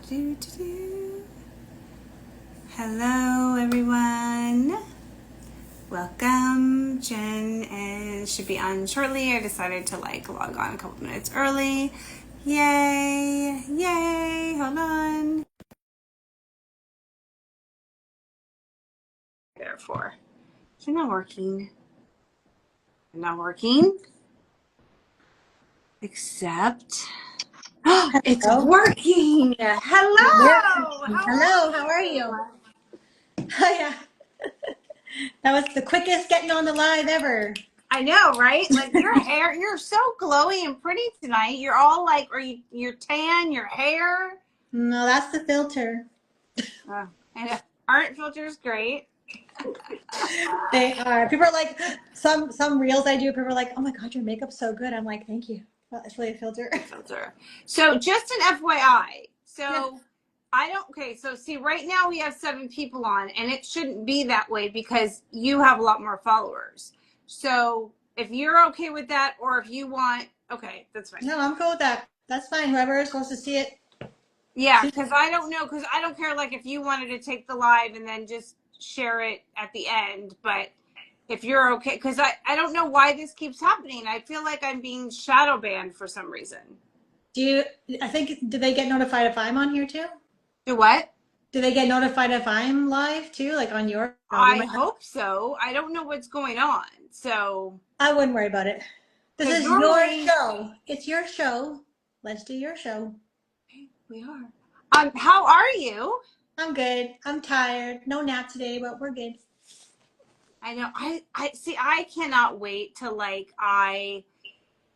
Do, do, do. Hello, everyone. Welcome. Jen should be on shortly. I decided to log on a couple minutes early. Yay! Yay! Hold on. Therefore, is it not working? Not working. Except, it's Hello. working. Hello. Hello, how are you? Oh, yeah. That was the quickest getting on the live ever. I know, right? Like your hair, you're so glowy and pretty tonight. You're all like, you're tan, your hair. No, that's the filter. I know. Art filter's great. They are. People are like, some reels I do, people are like, oh my God, your makeup's so good. I'm like, thank you. Well, it's really a filter. Filter. So just an FYI. Yeah. So okay, so see, right now we have 7 people on, and it shouldn't be that way because you have a lot more followers. So if you're okay with that, or if you want, okay, that's fine. No, I'm cool with that. That's fine. Whoever is supposed to see it. Yeah, because I don't know, because I don't care, like, if you wanted to take the live and then just share it at the end, but if you're okay, because I don't know why this keeps happening. I feel like I'm being shadow banned for some reason. I think, do they get notified if I'm on here too? Do what? Do they get notified if I'm live too? Like on your, no, we I might not. hope so. I don't know what's going on. So, I wouldn't worry about it. This because is your normally show. It's your show. Let's do your show. we are. How are you? I'm good. I'm tired. No nap today, but we're good. I know. I see. I cannot wait till I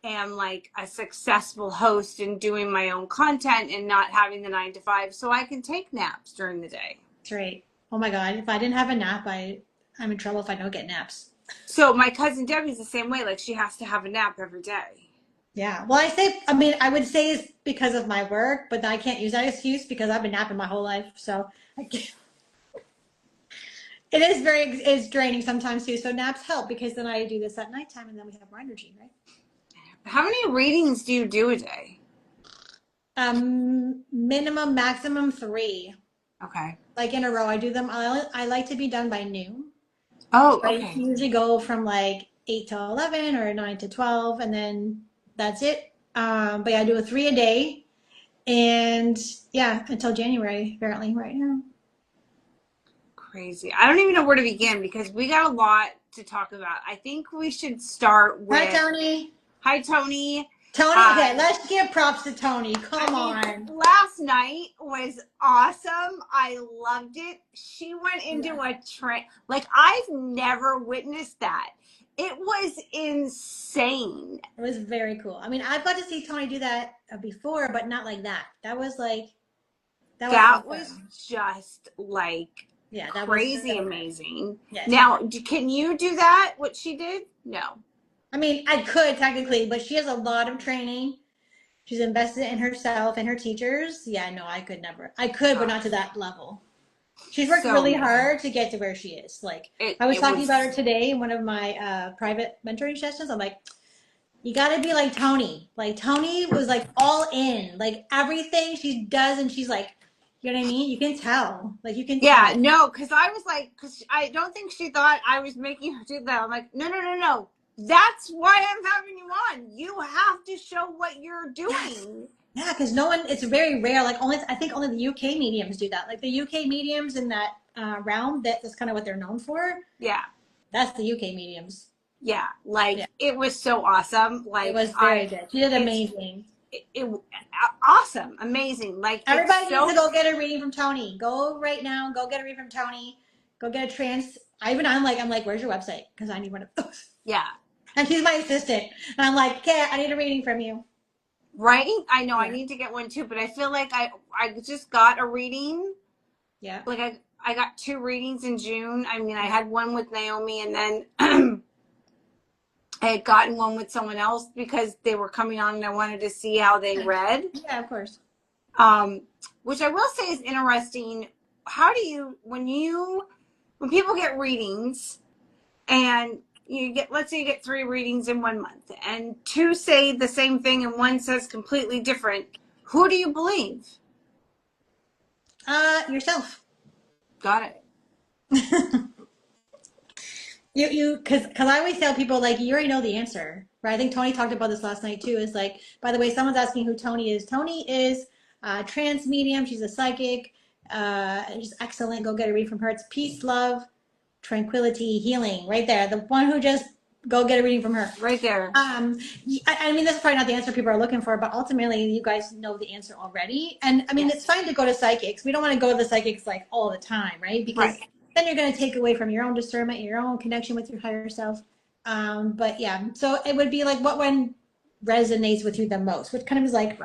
am like a successful host and doing my own content and not having the 9 to 5, so I can take naps during the day. That's right. Oh my God. If I didn't have a nap, I'm in trouble if I don't get naps. So my cousin Debbie's the same way. Like, she has to have a nap every day. Yeah. Well, I would say it's because of my work, but I can't use that excuse because I've been napping my whole life. So I can't. It's draining sometimes too. So naps help because then I do this at nighttime and then we have more energy, right? How many readings do you do a day? Minimum, maximum 3. Okay. Like in a row. I do them. I like to be done by noon. Oh, I okay. usually go from like 8 to 11 or 9 to 12, and then that's it. But yeah, I do a 3 a day. And yeah, until January, apparently, right now. Crazy. I don't even know where to begin because we got a lot to talk about. I think we should start Hi, with, Tony. hi, Tony. Tony, okay, let's give props to Tony. Come on. Last night was awesome. I loved it. She went into Yeah. a trance. Like, I've never witnessed that. It was insane. It was very cool. I mean, I've got to see Tony do that before, but not like that. That was That was awesome. just like Yeah, that was crazy really good. amazing. Yes. Now, can you do that? What she did? No. I mean, I could technically, but she has a lot of training. She's invested in herself and her teachers. Yeah, no, I could never. I could, but not to that level. She's worked So really amazing. hard to get to where she is. Like, I was It talking about was, her today in one of my private mentoring sessions. I'm like, you got to be like Tony. Like, Tony was like all in, like everything she does, and she's like, you know what I mean? You can tell. Like, you can yeah, tell. no, because I was like, because I don't think she thought I was making her do that. I'm like, no, no, no, no. That's why I'm having you on. You have to show what you're Yes. doing. Yeah, because no one, it's very rare. Like, I think only the UK mediums do that. Like, the UK mediums in that realm, that's kind of what they're known for. Yeah, That's the UK mediums. yeah. Like, Yeah. it was so awesome. It Like, was very good. She did it's, amazing. awesome, amazing. Like, it's Everybody needs to so, go get a reading from Tony. Go right now. Go get a reading from Tony. Go get a trance. I'm like, where's your website? Because I need one of those. yeah. And she's my assistant. And I'm like, okay, I need a reading from you. Right? I know I Yeah. need to get one too, but I feel like I just got a reading. Yeah. Like, I got 2 readings in June. I mean, I had one with Naomi, and then I had gotten one with someone else because they were coming on and I wanted to see how they read. Yeah, of course. Um, which I will say is interesting. How do when people get readings and you get, let's say you get 3 readings in 1 month and 2 say the same thing and one says completely different, who do you believe? Yourself. Got it. Because I always tell people, like, you already know the answer, right? I think Tony talked about this last night too. Is like, by the way, someone's asking who Tony is. Tony is a trans medium. She's a psychic. And she's excellent. Go get a read from her. It's peace, love, tranquility, healing, right there. The one who just go get a reading from her. Right there. I mean, this is probably not the answer people are looking for, but ultimately, you guys know the answer already. And I mean, Yes. it's fine to go to psychics. We don't want to go to the psychics like all the time, right? Because Right. then you're going to take away from your own discernment, your own connection with your higher self. But yeah, so it would be like what one resonates with you the most, which kind of is like,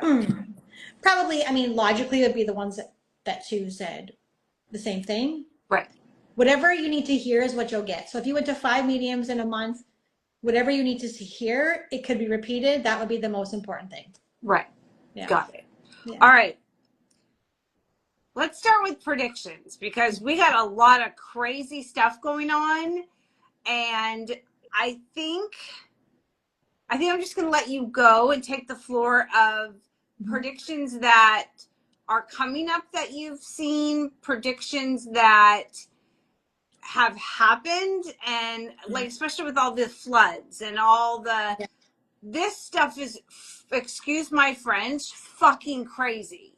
probably, I mean, logically, it would be the ones that Sue said the same thing. Right. Whatever you need to hear is what you'll get. So if you went to 5 mediums in a month, whatever you need to hear, it could be repeated. That would be the most important thing. Right. Yeah. Got it. Yeah. All right. Let's start with predictions because we got a lot of crazy stuff going on. And I think I'm just going to let you go and take the floor of predictions that are coming up that you've seen, predictions that have happened, and like especially with all the floods and all the this stuff is, excuse my French, fucking crazy.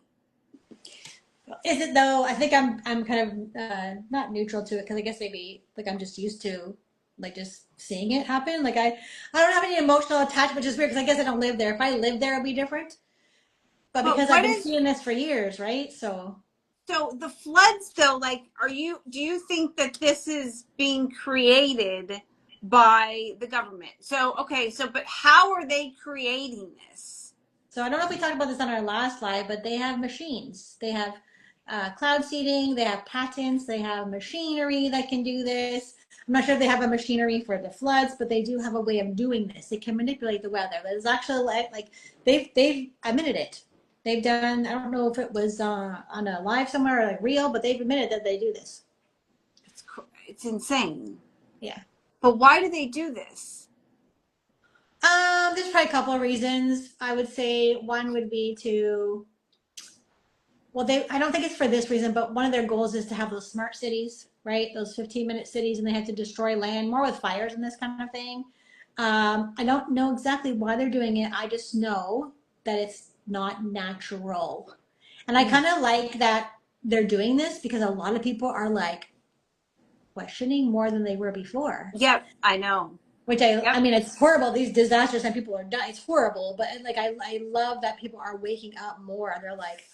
Is it though? I think I'm kind of not neutral to it because I guess maybe like I'm just used to like just seeing it happen. Like I don't have any emotional attachment, which is weird because I guess I don't live there. If I lived there, it'd be different. But because I've been seeing this for years, right? So the floods though, like, do you think that this is being created by the government? So okay, so but how are they creating this? So I don't know if we talked about this on our last live, but they have machines. They have cloud seeding. They have patents. They have machinery that can do this. I'm not sure if they have a machinery for the floods, but they do have a way of doing this. They can manipulate the weather. There's actually like they've admitted it. They've done. I don't know if it was on a live somewhere or like real, but they've admitted that they do this. It's insane. Yeah. But why do they do this? There's probably a couple of reasons. I would say one would be to, well, I don't think it's for this reason, but one of their goals is to have those smart cities, right? Those 15-minute cities, and they have to destroy land more with fires and this kind of thing. I don't know exactly why they're doing it. I just know that it's not natural. And I kind of like that they're doing this because a lot of people are like questioning more than they were before. Yep, I know. Which I mean, it's horrible. These disasters and people are dying. It's horrible, but like I love that people are waking up more. They're like,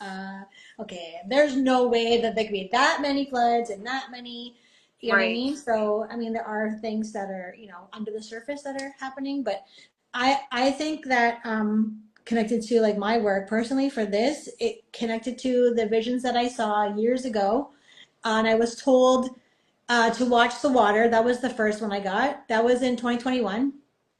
okay, there's no way that there could be that many floods and that many, you know what I mean? So I mean, there are things that are under the surface that are happening, but I think that connected to like my work personally for this, it connected to the visions that I saw years ago, and I was told to watch the water. That was the first one I got. That was in 2021.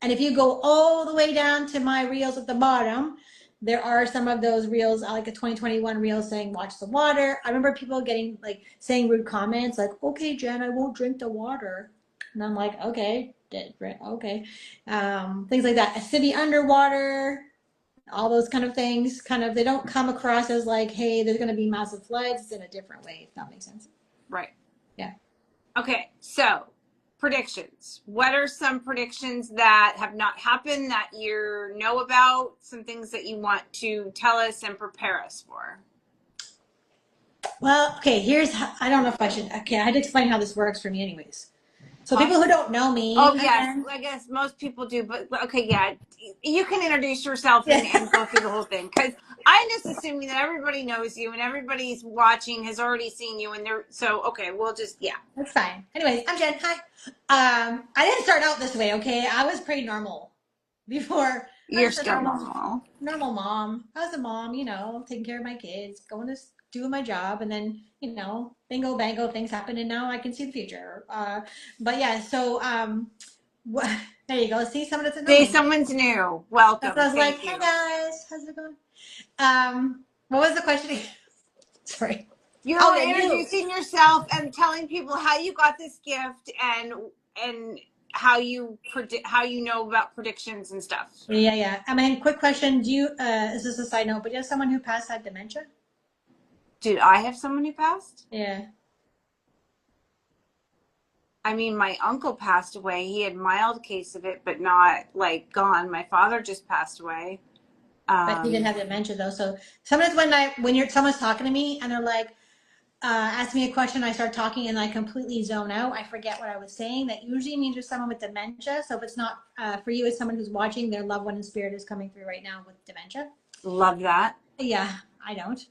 And if you go all the way down to my reels at the bottom, there are some of those reels, like a 2021 reel saying, watch the water. I remember people getting like saying rude comments like, okay, Jen, I won't drink the water. And I'm like, okay, okay. Things like that. A city underwater, all those kind of things, they don't come across as like, hey, there's going to be massive floods. It's in a different way, if that makes sense. Right. Yeah. Okay, so predictions. What are some predictions that have not happened that you know about? Some things that you want to tell us and prepare us for? Well, okay, I don't know if I should, okay, I had to explain how this works for me anyways. So people who don't know me. Oh, yes, I guess most people do, but okay, yeah. You can introduce yourself and go through the whole thing because I'm just assuming that everybody knows you and everybody's watching has already seen you and so, okay, we'll just, yeah. That's fine. Anyways, I'm Jen. Hi. I didn't start out this way, okay? I was pretty normal before. You're still normal. Normal mom. I was a mom, taking care of my kids, doing my job, and then, bingo, bango, things happen, and now I can see the future. But yeah, so, there you go. See, someone doesn't know me. Someone's new. Welcome. So I was like, hey guys, how's it going? What was the question again? Sorry. You were introducing yourself and telling people how you got this gift and how you know about predictions and stuff. Yeah. I mean, quick question. Do you, this is a side note, but do you have someone who passed had dementia? Did I have someone who passed? Yeah. I mean, my uncle passed away. He had mild case of it, but not like gone. My father just passed away. But he didn't have dementia though. So sometimes when someone's talking to me and they're like, ask me a question, I start talking and I completely zone out. I forget what I was saying. That usually means there's someone with dementia. So if it's not for you, it's someone who's watching, their loved one in spirit is coming through right now with dementia. Love that. Yeah, I don't.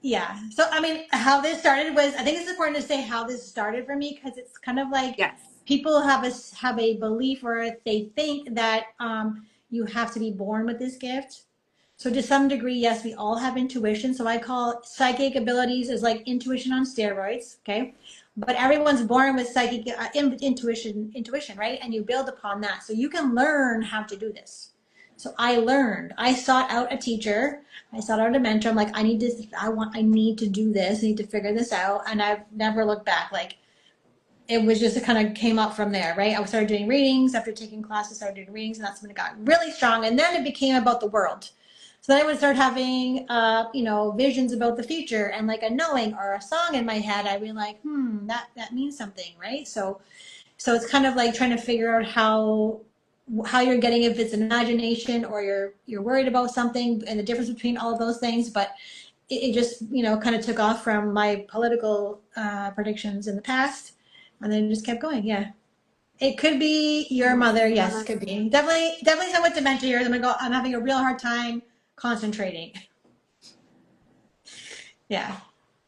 Yeah. So I mean, how this started was, I think it's important to say how this started for me, because it's kind of like Yes. people have a belief, or they think that you have to be born with this gift. So to some degree, yes, we all have intuition. So I call psychic abilities as like intuition on steroids. Okay. But everyone's born with psychic intuition, right? And you build upon that. So you can learn how to do this. So I sought out a teacher. I sought out a mentor. I'm like, I need to do this. I need to figure this out. And I've never looked back. Like, it was just, it kind of came up from there, right? I started doing readings after taking classes, started doing readings, and that's when it got really strong. And then it became about the world. So then I would start having, visions about the future and like a knowing or a song in my head. I'd be like, that means something, right? So it's kind of like trying to figure out how you're getting, if it's imagination or you're worried about something, and the difference between all of those things. But it just, kind of took off from my political predictions in the past, and then it just kept going. Yeah. It could be your mother. Yes, could be. Definitely someone with dementia. I'm having a real hard time concentrating. Yeah.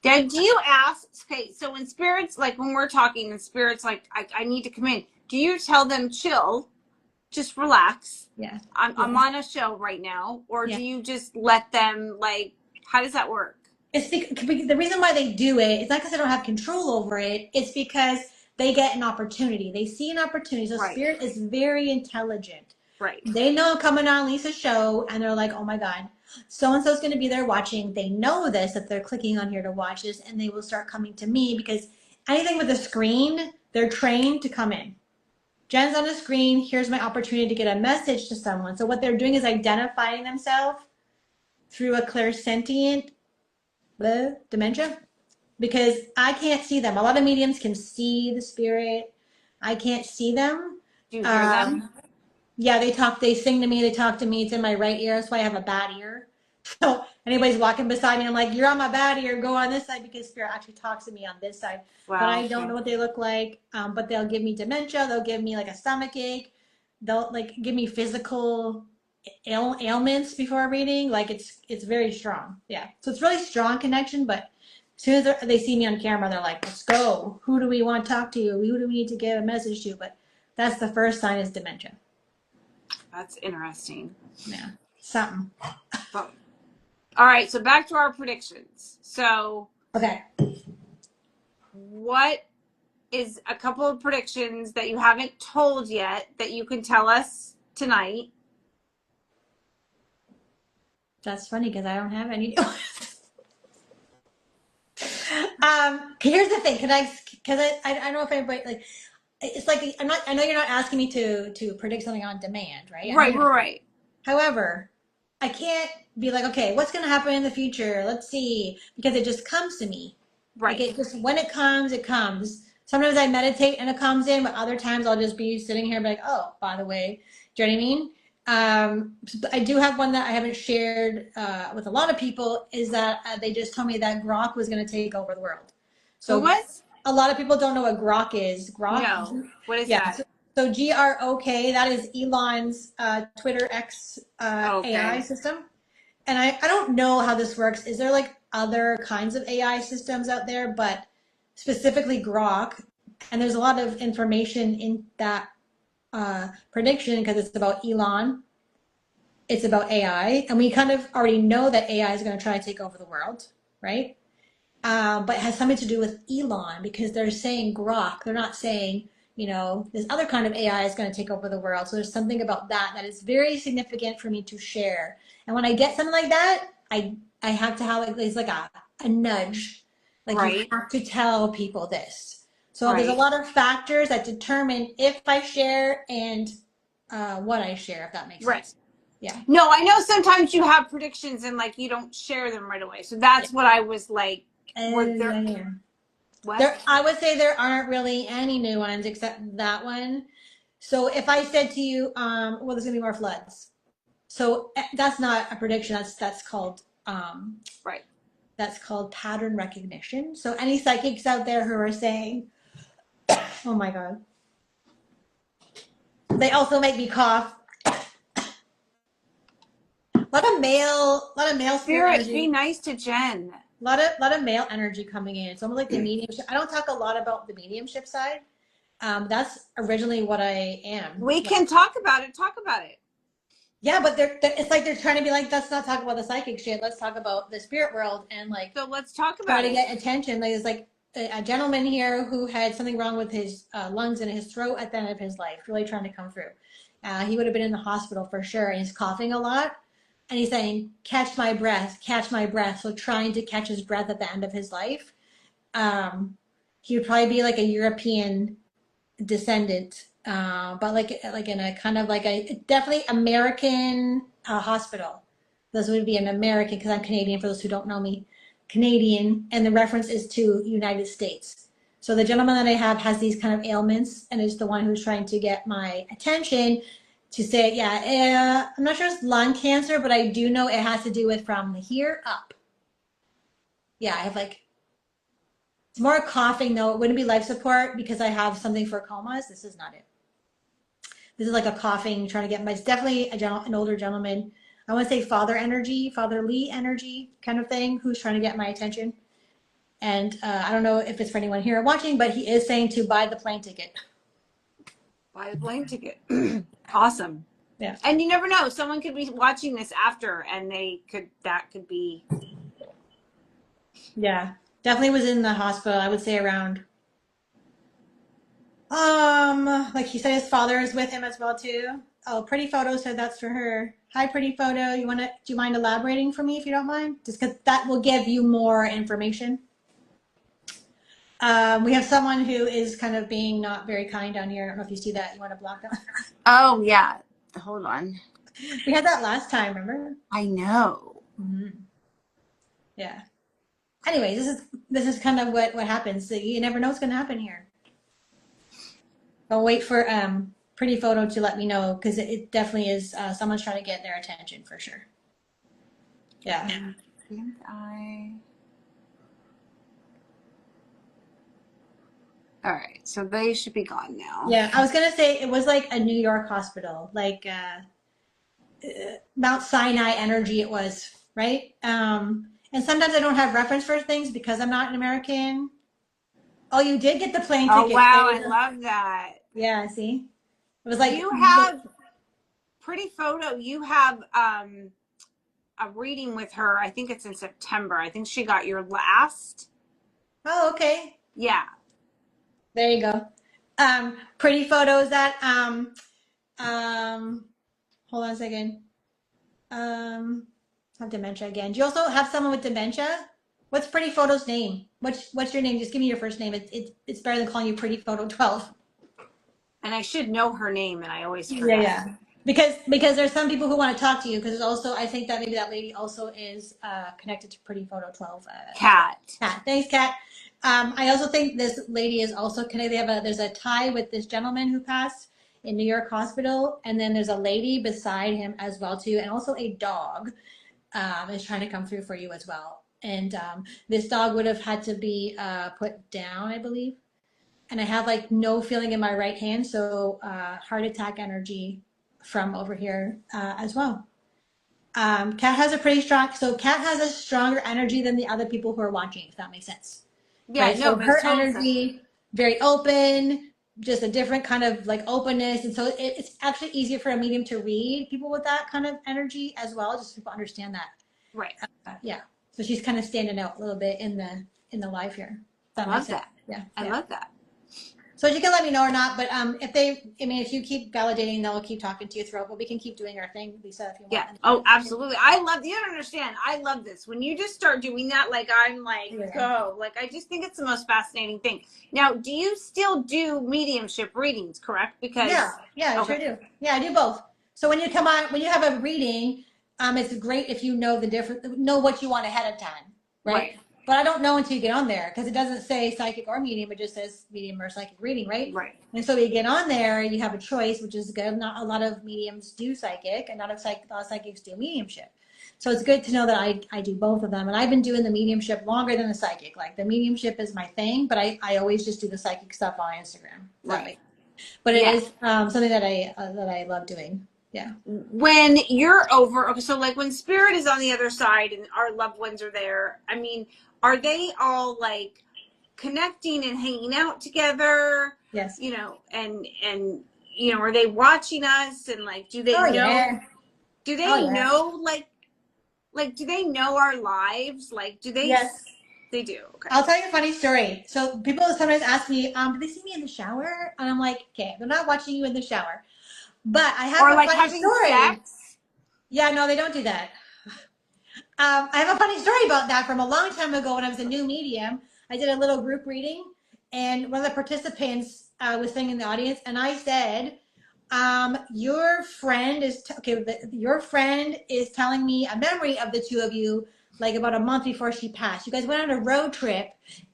Dad, do you ask, okay, so when spirits, like when we're talking and spirits, like, I need to come in, do you tell them chill, just relax? Yeah. I'm on a show right now. Or Yeah. do you just let them, like, how does that work? It's the reason why they do it. It's not because they don't have control over it. It's because they get an opportunity. They see an opportunity. So Right. spirit is very intelligent. Right. They know coming on Lisa's show, and they're like, oh my God, so and so is going to be there watching. They know this, that they're clicking on here to watch this, and they will start coming to me, because anything with a screen, they're trained to come in. Jen's on the screen. Here's my opportunity to get a message to someone. So what they're doing is identifying themselves through a clairsentient dementia, because I can't see them. A lot of mediums can see the spirit. I can't see them. Do you hear them? Yeah, they sing to me, they talk to me. It's in my right ear. That's why I have a bad ear. So anybody's walking beside me, I'm like, you're on my bad ear, go on this side, because spirit actually talks to me on this side. Wow. But I don't know what they look like. But they'll give me dementia. They'll give me like a stomach ache. They'll like give me physical ailments before a reading. Like it's very strong. Yeah. So it's really strong connection. But as soon as they see me on camera, they're like, let's go. Who do we want to talk to? Who do we need to give a message to? But that's the first sign, is dementia. That's interesting. Yeah. Something. All right, so back to our predictions. So, okay, what is a couple of predictions that you haven't told yet that you can tell us tonight? that's funny because I don't have any. Here's the thing. Because I don't know if anybody, like, it's like, I know you're not asking me to predict something on demand, right? Right. However, I can't be like, okay, what's going to happen in the future? Let's see, because it just comes to me. Right. Like, it just, when it comes. Sometimes I meditate and it comes in, but other times I'll just be sitting here and be like, oh, by the way, do you know what I mean? I do have one that I haven't shared with a lot of people, is that they just told me that Grok was going to take over the world. So what? A lot of people don't know what Grok is. Grok? No. What is that? So GROK, that is Elon's Twitter X Okay. AI system. And I don't know how this works. Is there like other kinds of AI systems out there, but specifically Grok? And there's a lot of information in that prediction, because it's about Elon. It's about AI. And we kind of already know that AI is going to try to take over the world, right? But it has something to do with Elon, because they're saying Grok. They're not saying, this other kind of AI is going to take over the world. So there's something about that is very significant for me to share. And when I get something like that, I have to have it's like a nudge. Like, right, you have to tell people this. So there's a lot of factors that determine if I share and what I share, if that makes sense. Yeah. No, I know sometimes you have predictions and like you don't share them right away. So that's what I was like. Were there Yeah. what? I would say there aren't really any new ones except that one. So if I said to you, well, there's gonna be more floods. So that's not a prediction. Right. That's called pattern recognition. So any psychics out there who are saying, "Oh my god," they also make me cough. A lot of male spirit Spirit, be energy. nice to Jen. A lot of male energy coming in. It's almost like the mediumship. I don't talk a lot about the mediumship side. That's originally what I am. We can talk about it. Talk about it. Yeah, but it's like they're trying to be like, let's not talk about the psychic shit. Let's talk about the spirit world and like So let's talk try about to it. get attention. Like it's like a gentleman here who had something wrong with his lungs and his throat at the end of his life, really trying to come through. He would have been in the hospital for sure, and he's coughing a lot. And he's saying, catch my breath, catch my breath. So trying to catch his breath at the end of his life. He would probably be like a European descendant, but like in a kind of like a definitely American hospital. This would be an American because I'm Canadian. For those who don't know me, Canadian, and the reference is to United States. So the gentleman that I have has these kind of ailments, and is the one who's trying to get my attention to say, yeah, I'm not sure it's lung cancer, but I do know it has to do with from here up. Yeah, I have like it's more coughing though. It wouldn't be life support because I have something for comas. This is not it. This is like a coughing, trying to get my. It's definitely an older gentleman. I want to say fatherly energy kind of thing, who's trying to get my attention. And I don't know if it's for anyone here watching, but he is saying to buy the plane ticket. Buy the plane ticket. Awesome. Yeah. And you never know. Someone could be watching this after, and that could be. Yeah, definitely was in the hospital. I would say around. Like he said, his father is with him as well too. Oh, Pretty Photo said that's for her. Hi, Pretty Photo. Do you mind elaborating for me if you don't mind? Just because that will give you more information. We have someone who is kind of being not very kind down here. I don't know if you see that. You want to block them? Oh yeah. Hold on. We had that last time, remember? I know. Mm-hmm. Yeah. Anyways, this is kind of what happens. So you never know what's going to happen here. I'll wait for Pretty Photo to let me know because it definitely is someone's trying to get their attention for sure. Yeah. I think All right, so they should be gone now. Yeah, I was gonna say it was like a New York hospital, like Mount Sinai energy. It was right. And sometimes I don't have reference for things because I'm not an American. Oh, you did get the plane Oh ticket. wow, I love that. Yeah, see, it was like You have Pretty Photo. You have a reading with her. I think it's in September. I think she got your last. Oh, okay. Yeah. There you go. Pretty Photos that hold on a second. Have dementia again. Do you also have someone with dementia? What's Pretty Photo's name? What's your name? Just give me your first name. It's better than calling you Pretty Photo 12. And I should know her name, and I always forget. Yeah. Because there's some people who want to talk to you. Because also, I think that maybe that lady also is connected to Pretty Photo 12. Kat. Kat. Thanks, Kat. I also think this lady is also connected. There's a tie with this gentleman who passed in New York Hospital, and then there's a lady beside him as well too, and also a dog is trying to come through for you as well. And this dog would have had to be put down, I believe. And I have like no feeling in my right hand, so heart attack energy from over here as well. Kat has a pretty strong, so Kat has a stronger energy than the other people who are watching, if that makes sense. Yeah, right? no, So her total energy, sense. very open, just a different kind of like openness. And so it's actually easier for a medium to read people with that kind of energy as well, just so people understand that. Right. Yeah. So she's kind of standing out a little bit in the live here. I love that. Yeah. I love that. So you can let me know or not, but if you keep validating, they'll keep talking to you throughout, but we can keep doing our thing, Lisa, if you want. Yeah. Oh, absolutely. I love, you don't understand. I love this. When you just start doing that, like, I'm like, go. Like, I just think it's the most fascinating thing. Now, do you still do mediumship readings, correct? Because Yeah, I sure do. Yeah, I do both. So when you come on, when you have a reading, it's great if you know the different, know what you want ahead of time, right? Right. But I don't know until you get on there because it doesn't say psychic or medium; it just says medium or psychic reading, right? Right. And so you get on there, you have a choice, which is good. Not a lot of mediums do psychic, and not a lot of psychics do mediumship. So it's good to know that I do both of them, and I've been doing the mediumship longer than the psychic. Like the mediumship is my thing, but I always just do the psychic stuff on Instagram. Right. But it Yeah. is something that I love doing. Yeah. When you're over, okay, so like when spirit is on the other side and our loved ones are there, I mean, are they all like connecting and hanging out together? Yes. You know, and you know, are they watching us and like do they Oh know yeah. do Oh they yeah. know like do they know our lives? Like do Yes. they do? Okay. I'll tell you a funny story. So people sometimes ask me, "Do they see me in the shower?" And I'm like, "Okay, they're not watching you in the shower." But I have Or a like funny having story. sex? Yeah, no, they don't do that. I have a funny story about that from a long time ago when I was a new medium. I did a little group reading, and one of the participants was sitting in the audience, and I said, your friend is your friend is telling me a memory of the two of you, like about a month before she passed. You guys went on a road trip,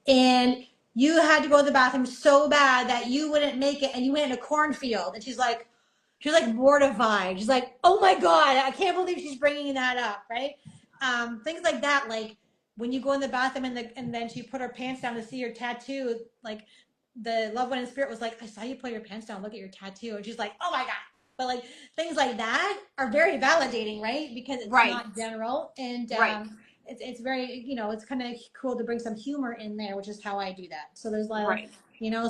and you had to go to the bathroom so bad that you wouldn't make it, and you went in a cornfield." And she's like mortified. She's like, "Oh my god, I can't believe she's bringing that up," right? Things like that, like when you go in the bathroom and then she put her pants down to see your tattoo, like the loved one in spirit was like, "I saw you put your pants down, look at your tattoo," and she's like, "Oh my god." But like things like that are very validating, right? Because it's Right. not general, and Right. it's very, it's kind of cool to bring some humor in there, which is how I do that. So there's a lot of, Right.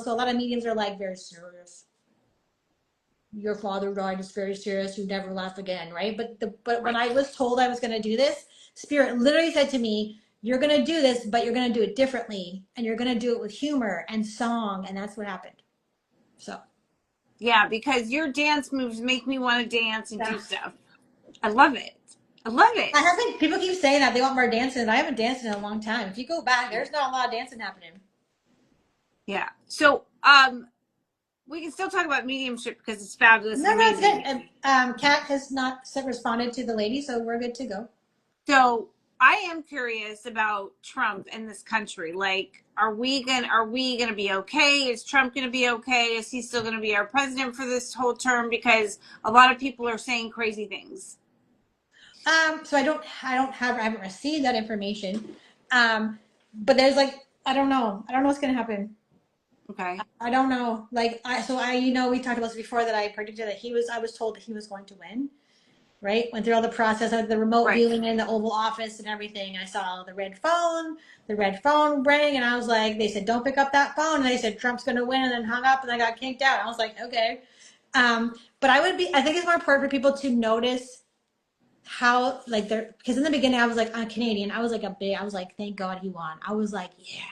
so a lot of mediums are like very serious. Your father died, is very serious, you never laugh again, right? But when Right. I was told I was going to do this, spirit literally said to me, "You're going to do this, but you're going to do it differently, and you're going to do it with humor and song," and that's what happened. So Yeah, because your dance moves make me want to dance and yeah. do stuff. I love it. I love I it. haven't, people keep saying that they want more dancing, and I haven't danced in a long time. If you go back, there's not a lot of dancing happening. Yeah. So, we can still talk about mediumship because it's fabulous No, and no, it's amazing. good. Kat has not responded to the lady, so we're good to go. So, I am curious about Trump and this country. Like, are we gonna be okay? Is Trump gonna be okay? Is he still gonna be our president for this whole term? Because a lot of people are saying crazy things. So I haven't received that information. But there's like, I don't know what's gonna happen. Okay. I don't know. Like, we talked about this before that I predicted that I was told that he was going to win, right? Went through all the process of the remote Right. viewing in the Oval Office and everything. I saw the red phone rang, and I was like, they said, "Don't pick up that phone." And they said, "Trump's going to win," and then hung up, and I got kicked out. I was like, okay. But I think it's more important for people to notice how, like, because in the beginning I was like, I'm Canadian. I was like, thank God he won. I was like, yeah,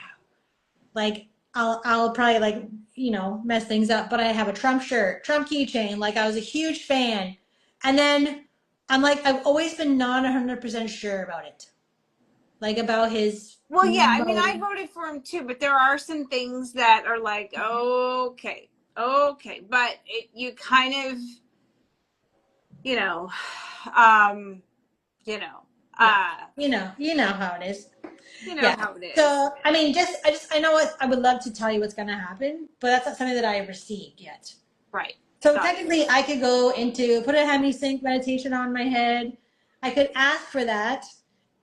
like I'll probably like, mess things up, but I have a Trump shirt, Trump keychain. Like I was a huge fan. And then I'm like, I've always been not 100% sure about it. Like about his Well, yeah, I mean, I motive. voted for him too, but there are some things that are like, okay, okay, but you kind of, you know, um, you know, Yeah. uh, You know how it is. you know Yeah. how it is. So, I mean, I know I would love to tell you what's going to happen, but that's not something that I have received yet. Right. So Got it. technically, I could go into put a Hemi Sync meditation on my head. I could ask for that,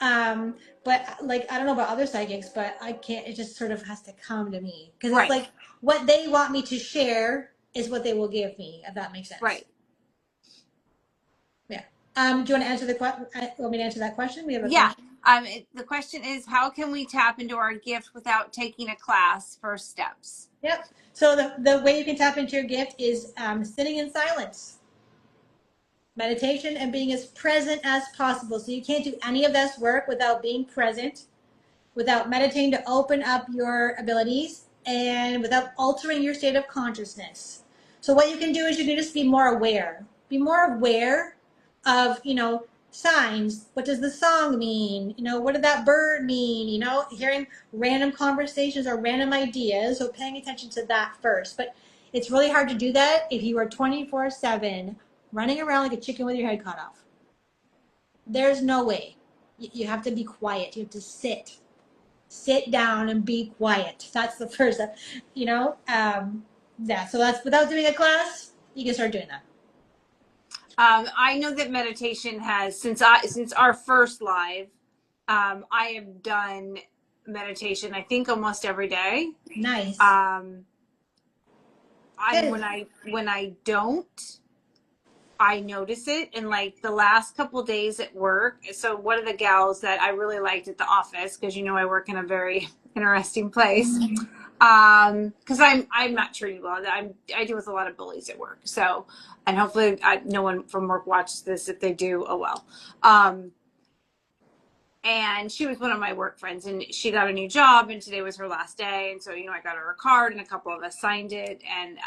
but like I don't know about other psychics, but I can't. It just sort of has to come to me because it's Right. like what they want me to share is what they will give me. If that makes sense. Right. Yeah. Do you want to answer the question? Want me to answer that question? We have a Yeah. question. The question is, how can we tap into our gift without taking a class? First steps. Yep. So the way you can tap into your gift is sitting in silence, meditation, and being as present as possible. So you can't do any of this work without being present, without meditating to open up your abilities, and without altering your state of consciousness. So what you can do is you can just be more aware. Be more aware of, signs. What does the song mean? What did that bird mean? Hearing random conversations or random ideas. So paying attention to that first. But it's really hard to do that if you are 24/7 running around like a chicken with your head cut off. There's no way. You have to be quiet. You have to sit down and be quiet. That's the first step, you know? Yeah, so that's without doing a class, you can start doing that. I know that meditation has, since our first live, I have done meditation, I think almost every day. Nice. When I don't, I notice it. And like the last couple days at work, so one of the gals that I really liked at the office, because you know I work in a very interesting place, because I'm not treated well. I deal with a lot of bullies at work. So, and hopefully no one from work watches this. If they do, oh well. And she was one of my work friends, and she got a new job, and today was her last day. And so, you know, I got her a card, and a couple of us signed it. And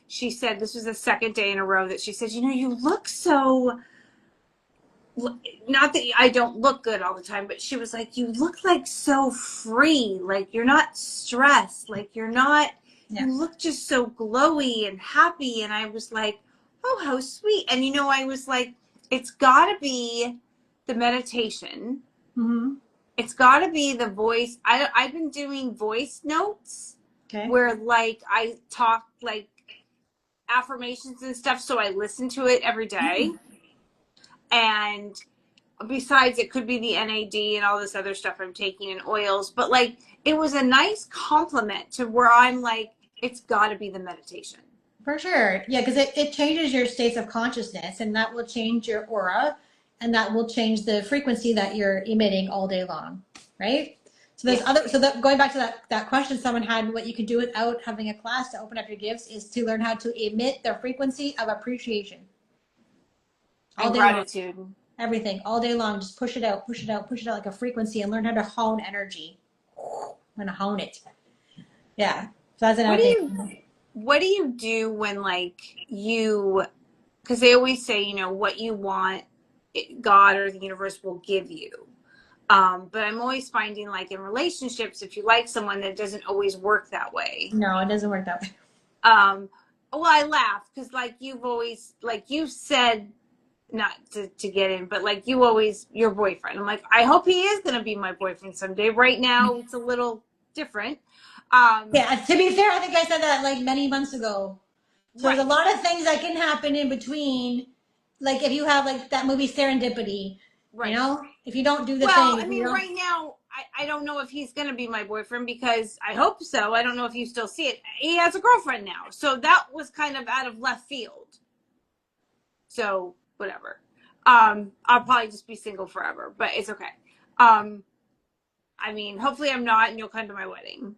she said this was the second day in a row that she said, you know, you look so, not that I don't look good all the time, but she was like, you look like so free. Like you're not stressed. Like you're not, you look just so glowy and happy. And I was like, oh, how sweet. And, you know, I was like, it's got to be the meditation. Mm-hmm. It's got to be the voice. I've been doing voice notes where like I talk like affirmations and stuff. So I listen to it every day. And besides, it could be the NAD and all this other stuff I'm taking and oils. But like, it was a nice compliment to where I'm like, it's got to be the meditation. For sure. Yeah, because it changes your states of consciousness, and that will change your aura, and that will change the frequency that you're emitting all day long, right? So there's going back to that question someone had, what you can do without having a class to open up your gifts is to learn how to emit the frequency of appreciation. All and day gratitude. Long. Everything, all day long. Just push it out, push it out, push it out like a frequency, and learn how to hone energy. Learn to hone it. Yeah. So that's another thing. What do you do when like because they always say, you know, what you want, God or the universe will give you. But I'm always finding like in relationships, if you like someone, that doesn't always work that way. No, it doesn't work that way. Well, I laugh because like you've said, not to get in, but like your boyfriend. I'm like, I hope he is going to be my boyfriend someday. Right now, it's a little different. Yeah, to be fair, I think I said that like many months ago. So there's a lot of things that can happen in between. Like if you have like that movie Serendipity, you know, if you don't do the thing. I mean, right now, I don't know if he's going to be my boyfriend because I hope so. I don't know if you still see it. He has a girlfriend now. So that was kind of out of left field. So whatever. I'll probably just be single forever, but it's okay. I mean, hopefully I'm not, and you'll come to my wedding.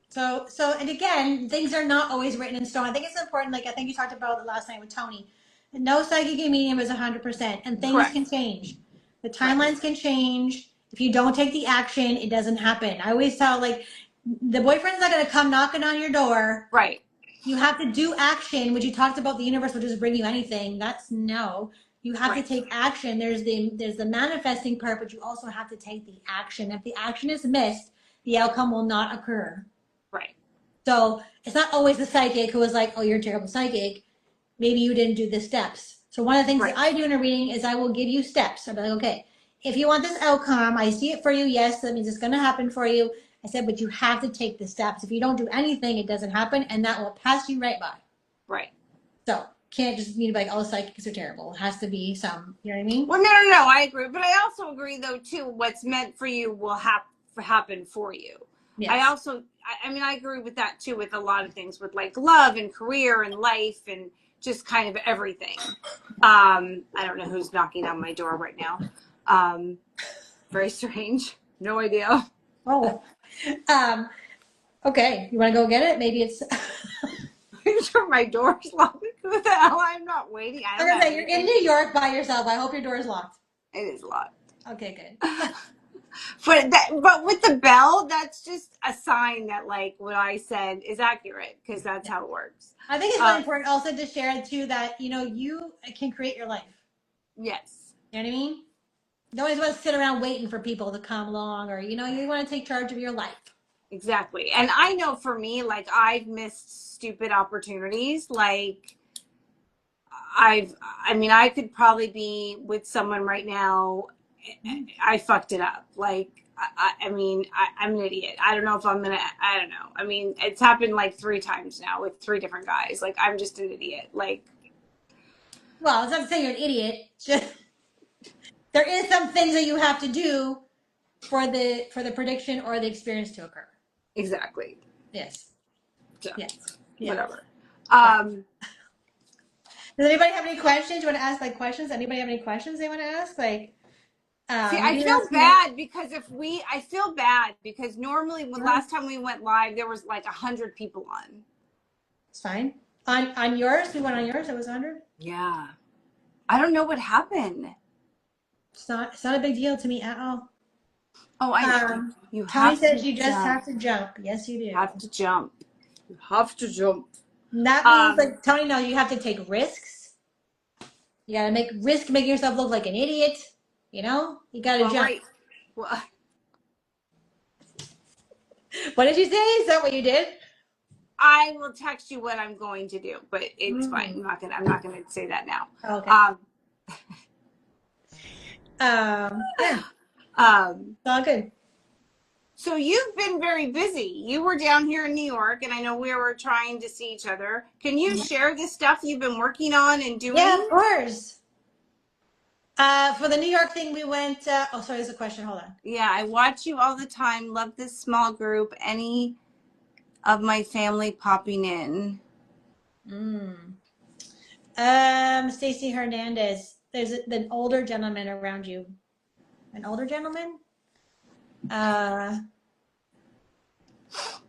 So, and again, things are not always written in stone. I think it's important. Like I think you talked about it last night with Tony. No psychic medium is 100%, and things can change. The timelines can change. If you don't take the action, it doesn't happen. I always tell like the boyfriend's not going to come knocking on your door. Right. You have to do action, which you talked about. The universe will just bring you anything. That's no. You have to take action. There's the manifesting part, but you also have to take the action. If the action is missed, the outcome will not occur. Right. So it's not always the psychic who is like, oh, you're a terrible psychic. Maybe you didn't do the steps. So one of the things that I do in a reading is I will give you steps. I'll be like, okay, if you want this outcome, I see it for you. Yes, that means it's going to happen for you. I said, but you have to take the steps. If you don't do anything, it doesn't happen, and that will pass you right by. Right. So can't just mean like all psychics are terrible. It has to be some, you know what I mean? Well, no, I agree. But I also agree, though, too, what's meant for you will happen for you. Yes. I mean, I agree with that, too, with a lot of things, with like love and career and life and just kind of everything. I don't know who's knocking on my door right now. Very strange. No idea. Oh. Okay. You want to go get it? Maybe it's... I'm sure my door's locked. What the hell? I'm not waiting. I don't know. You're in New York by yourself. I hope your door is locked. It is locked. Okay, good. But with the bell, that's just a sign that like what I said is accurate because that's how it works. I think it's really important also to share too that you know you can create your life. Yes. You know what I mean? You don't always want to sit around waiting for people to come along, or you know you want to take charge of your life. Exactly. And I know for me, like I've missed stupid opportunities. Like I mean, I could probably be with someone right now. I fucked it up. Like, I mean, I'm an idiot. I don't know if I'm gonna. I don't know. I mean, it's happened like 3 times now with 3 different guys. Like, I'm just an idiot. Like, Well, it's not to say you're an idiot. Just, there is some things that you have to do for the prediction or the experience to occur. exactly. Yes. So, Yes. Yeah. whatever. Right. Um, Does anybody have any questions? You want to ask like questions? Anybody have any questions they want to ask? Like, See, you I can feel ask me. bad because I feel bad because normally when last time we went live, there was like 100 people on. It's fine. On yours, we went on yours. It was 100. Yeah. I don't know what happened. It's not a big deal to me at all. Oh, I know. You Tony have says to you just jump. have to jump. Yes, you do. Have to jump. You have to jump. That means like Tony knows you have to take risks. You gotta risk making yourself look like an idiot. You know, you gotta jump. Right. Well, What did you say? Is that what you did? I will text you what I'm going to do, but it's fine. Mm. I'm not gonna say that now. Okay. Yeah, it's all good. So you've been very busy. You were down here in New York, and I know we were trying to see each other. Can you share the stuff you've been working on and doing? Yeah, of course. For the New York thing, we went. Oh, sorry, there's a question. Hold on. Yeah, I watch you all the time. Love this small group. Any of my family popping in? Stacy Hernandez. There's an older gentleman around you. An older gentleman? I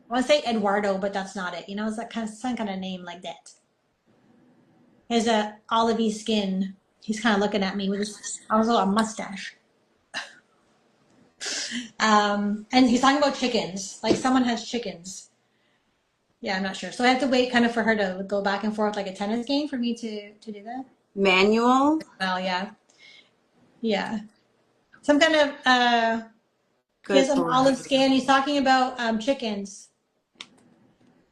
want to say Eduardo, but that's not it. You know, it's that kind of some kind of name like that. He has a olivey skin. He's kind of looking at me with his also a mustache. And he's talking about chickens. Like someone has chickens. Yeah, I'm not sure. So I have to wait kind of for her to go back and forth like a tennis game for me to do that. Manual? Well, yeah. Yeah. Some kind of he has Good an Lord. olive skin. He's talking about chickens.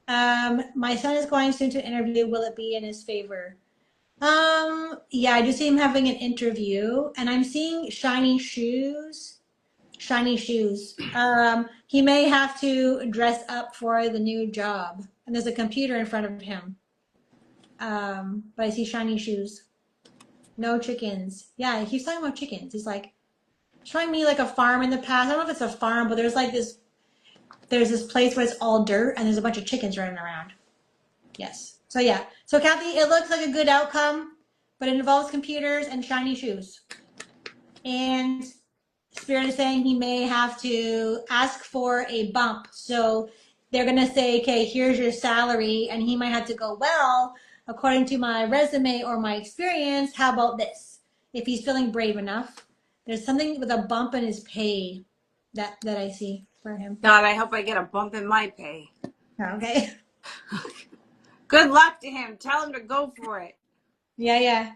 My son is going soon to interview. Will it be in his favor? Yeah, I do see him having an interview, and I'm seeing shiny shoes. Shiny shoes. He may have to dress up for the new job, and there's a computer in front of him. But I see shiny shoes. No chickens. Yeah, he's talking about chickens. He's like showing me like a farm in the past. I don't know if it's a farm, but there's like this. There's this place where it's all dirt, and there's a bunch of chickens running around. Yes. So yeah. So Kathy, it looks like a good outcome, but it involves computers and shiny shoes. And Spirit is saying he may have to ask for a bump. So they're going to say, okay, here's your salary. And he might have to go, well, according to my resume or my experience, how about this? If he's feeling brave enough, there's something with a bump in his pay that I see for him. God, I hope I get a bump in my pay. Okay. Good luck to him. Tell him to go for it. Yeah, yeah.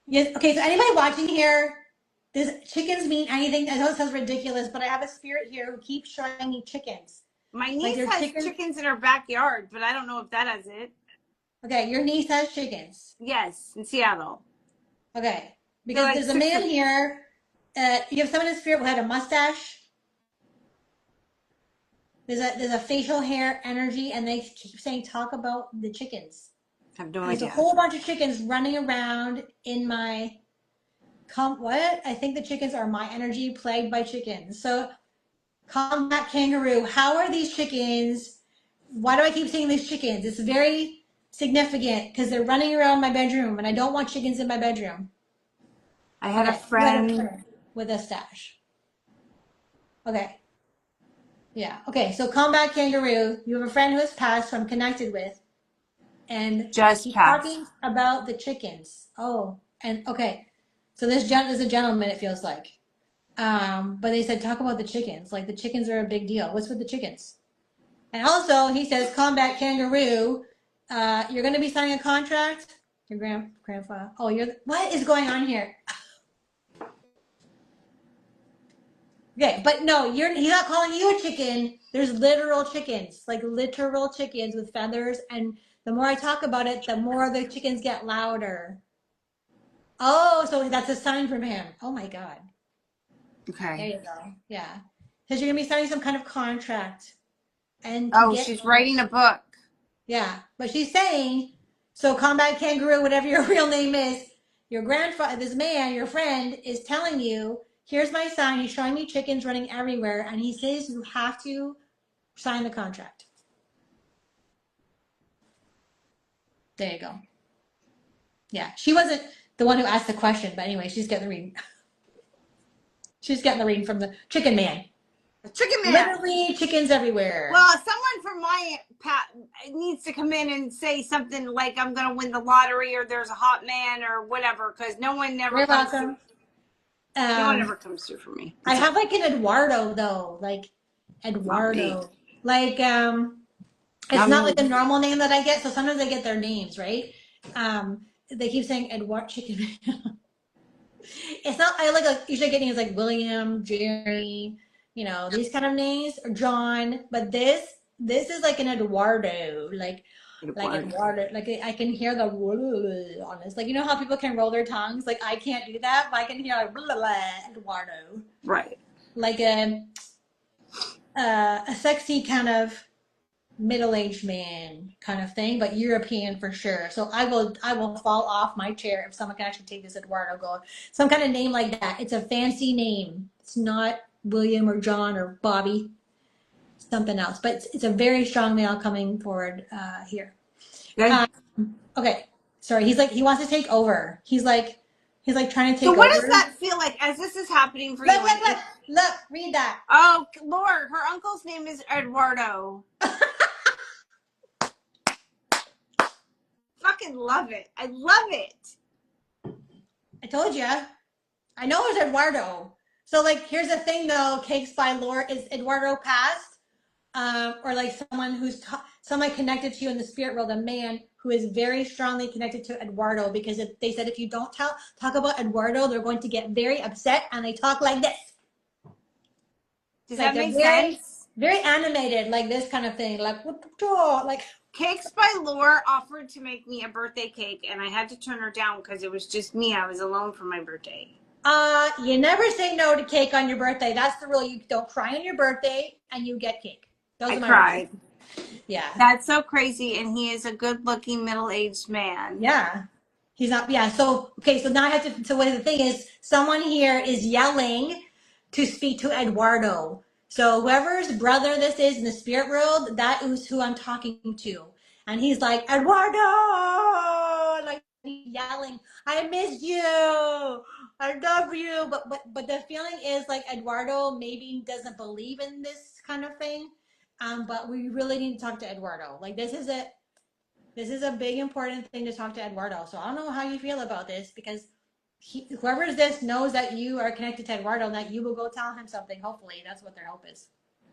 Yes. Okay, so anybody watching here, does chickens mean anything? I know it sounds ridiculous, but I have a spirit here who keeps showing me chickens. My Like niece they're has chickens in her backyard, but I don't know if that has it. Okay, your niece has chickens. Yes, in Seattle. Okay, because like there's a man here. You have someone in spirit who had a mustache. There's a facial hair energy, and they keep saying talk about the chickens. I have no There's idea. a whole bunch of chickens running around in my what? I think the chickens are my energy plagued by chickens. So combat kangaroo, how are these chickens? Why do I keep seeing these chickens? It's very significant because they're running around my bedroom and I don't want chickens in my bedroom. I had a friend with a stash. Okay. Yeah. Okay. So combat kangaroo, you have a friend who has passed who I'm connected with. And just he's passed. talking about the chickens. Oh, and okay. So this is a gentleman, it feels like. But they said talk about the chickens. Like the chickens are a big deal. What's with the chickens? And also he says combat kangaroo. You're gonna be signing a contract. Your grandfather. Oh, what is going on here? Okay, but no, he's not calling you a chicken. There's literal chickens, like literal chickens with feathers. And the more I talk about it, the more the chickens get louder. Oh, so that's a sign from him. Oh my God. There Okay. you go. Yeah. Because you're gonna be signing some kind of contract and to Oh, get, she's writing a book. yeah. But she's saying, so Combat Kangaroo, whatever your real name is, your grandfather, this man, your friend, is telling you, here's my sign. He's showing me chickens running everywhere, and he says you have to sign the contract. There you go. Yeah, she wasn't the one who asked the question, but anyway, she's getting the reading. She's getting the reading from the chicken man. The chicken man. Literally chickens everywhere. Well, someone from my pat needs to come in and say something like I'm going to win the lottery or there's a hot man or whatever, because no one never You're comes through. welcome. No one ever comes through for me. I It's have like an Eduardo though, like not me. Eduardo. Like it's Not not me. like a normal name that I get, so sometimes I get their names, right? They keep saying Edward Chicken. It's not I like usually get names like William, Jerry, these kind of names, or John, but this is like an Eduardo, like Eduardo, like I can hear the on this. Like how people can roll their tongues, like I can't do that, but I can hear like blah, blah, blah, Eduardo, Right. like a sexy kind of middle-aged man kind of thing, but European for sure. So I will fall off my chair if someone can actually take this Eduardo go. Some kind of name like that. It's a fancy name. It's not William or John or Bobby, something else. But it's a very strong male coming forward here. Okay. Um, okay. Sorry. He wants to take over. He's like trying to So take what does over. that feel like as this is happening for Look, you? look, look, look, read that. Oh, Lord, her uncle's name is Eduardo. Fucking love it. I love it. I told you. I know it's Eduardo. So like, here's the thing though, Cakes by Lore, is Eduardo past, or like someone connected to you in the spirit world, a man who is very strongly connected to Eduardo, because if they said if you don't talk about Eduardo, they're going to get very upset, and they talk like this. Does Like that they're make very, sense? very animated, like this kind of thing, like like. Cakes by Lore offered to make me a birthday cake, and I had to turn her down because it was just me. I was alone for my birthday. You never say no to cake on your birthday. That's the rule. You don't cry on your birthday, and you get cake. Those I are my rules. cried. Yeah. That's so crazy, and he is a good-looking middle-aged man. Yeah. He's not, yeah. So, okay. So now I have to, so what the thing is, someone here is yelling to speak to Eduardo. So whoever's brother this is in the spirit world, that is who I'm talking to. And he's like, Eduardo, like yelling, I miss you. I love you. But the feeling is like Eduardo maybe doesn't believe in this kind of thing. But we really need to talk to Eduardo. Like this is a big important thing to talk to Eduardo. So I don't know how you feel about this, because whoever is this knows that you are connected to Eduardo and that you will go tell him something. Hopefully, that's what their hope is.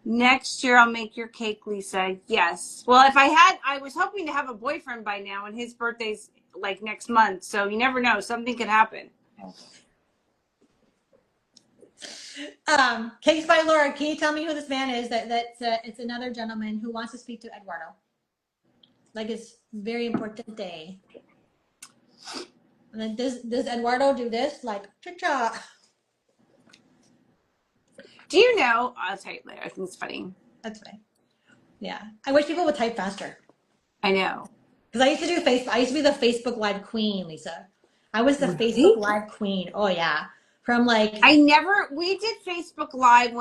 Next year, I'll make your cake, Lisa. Yes. Well, I was hoping to have a boyfriend by now, and his birthday's like next month. So you never know. Something could happen. Cakes by Laura. Can you tell me who this man is? It's another gentleman who wants to speak to Eduardo. Like it's very important day. And then does Eduardo do this? Like cha-cha. Do you know? I'll tell you later. I think it's funny. That's fine. Yeah. I wish people would type faster. I know. Because I used to do Facebook. I used to be the Facebook Live queen, Lisa. I was the Facebook Really? Live queen. Oh yeah, from like We did Facebook Live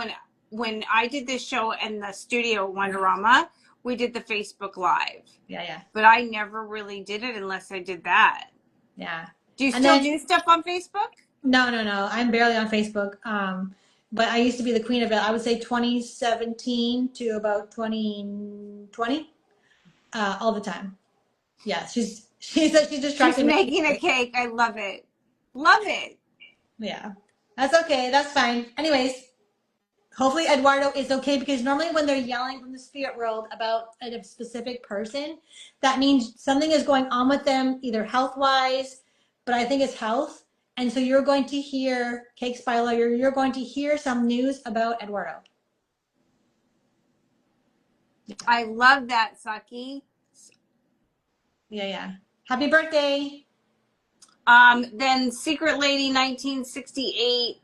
when I did this show in the studio Wonderama. We did the Facebook Live. yeah, But I never really did it unless I did that. yeah. Do you And still then do stuff on Facebook? no, I'm barely on Facebook. But I used to be the queen of it. I would say 2017 to about 2020, all the time. Yeah, she's She's distracted me. making a cake. I love it. Love it. Yeah, that's okay. That's fine. Anyways, hopefully Eduardo is okay, because normally when they're yelling from the spirit world about a specific person, that means something is going on with them, either health wise, but I think it's health, And so you're going to hear, Cake Spilo, you're going to hear some news about Eduardo. I love that, Saki. Yeah. Happy birthday. Then Secret Lady 1968.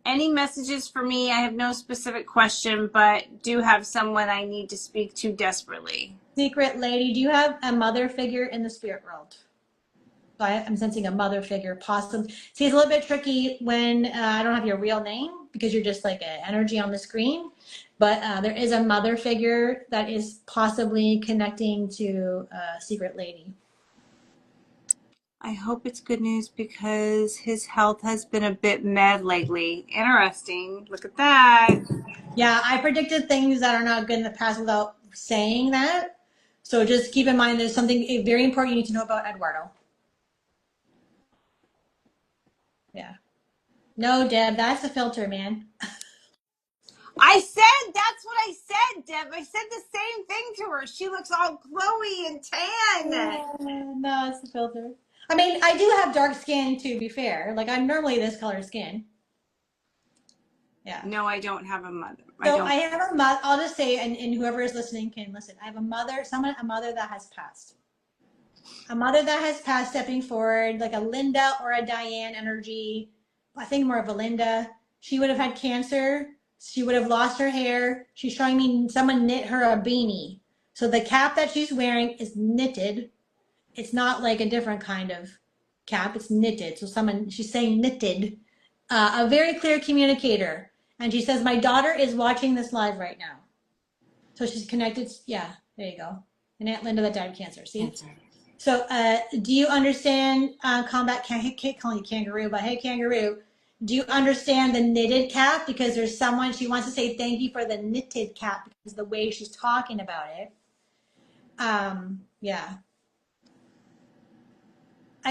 Any messages for me? I have no specific question, but do have someone I need to speak to desperately. Secret Lady, do you have a mother figure in the spirit world? So I'm sensing a mother figure, possibly. See, it's a little bit tricky when I don't have your real name because you're just like an energy on the screen. But there is a mother figure that is possibly connecting to Secret Lady. I hope it's good news because his health has been a bit mad lately. Interesting. Look at that. Yeah, I predicted things that are not good in the past without saying that. So just keep in mind there's something very important you need to know about Eduardo. Yeah. No, Deb, that's a filter, man. I said, that's what I said, Deb. I said the same thing to her. She looks all glowy and tan. No, it's the filter. I mean, I do have dark skin, to be fair. Like, I'm normally this color skin. Yeah. No, I don't have a mother. So I have a mother. I'll just say, and whoever is listening can listen. I have a mother, a mother that has passed. A mother that has passed, stepping forward, like a Linda or a Diane energy. I think more of a Linda. She would have had cancer. She would have lost her hair. She's showing me someone knit her a beanie. So the cap that she's wearing is knitted. It's not like a different kind of cap. It's knitted. So she's saying knitted. A very clear communicator. And she says, my daughter is watching this live right now. So she's connected. Yeah, there you go. And Aunt Linda that died of cancer. See? Cancer. So do you understand combat? Can't call you kangaroo, but hey, kangaroo. Do you understand the knitted cap? Because there's someone, she wants to say thank you for the knitted cap because the way she's talking about it. Yeah.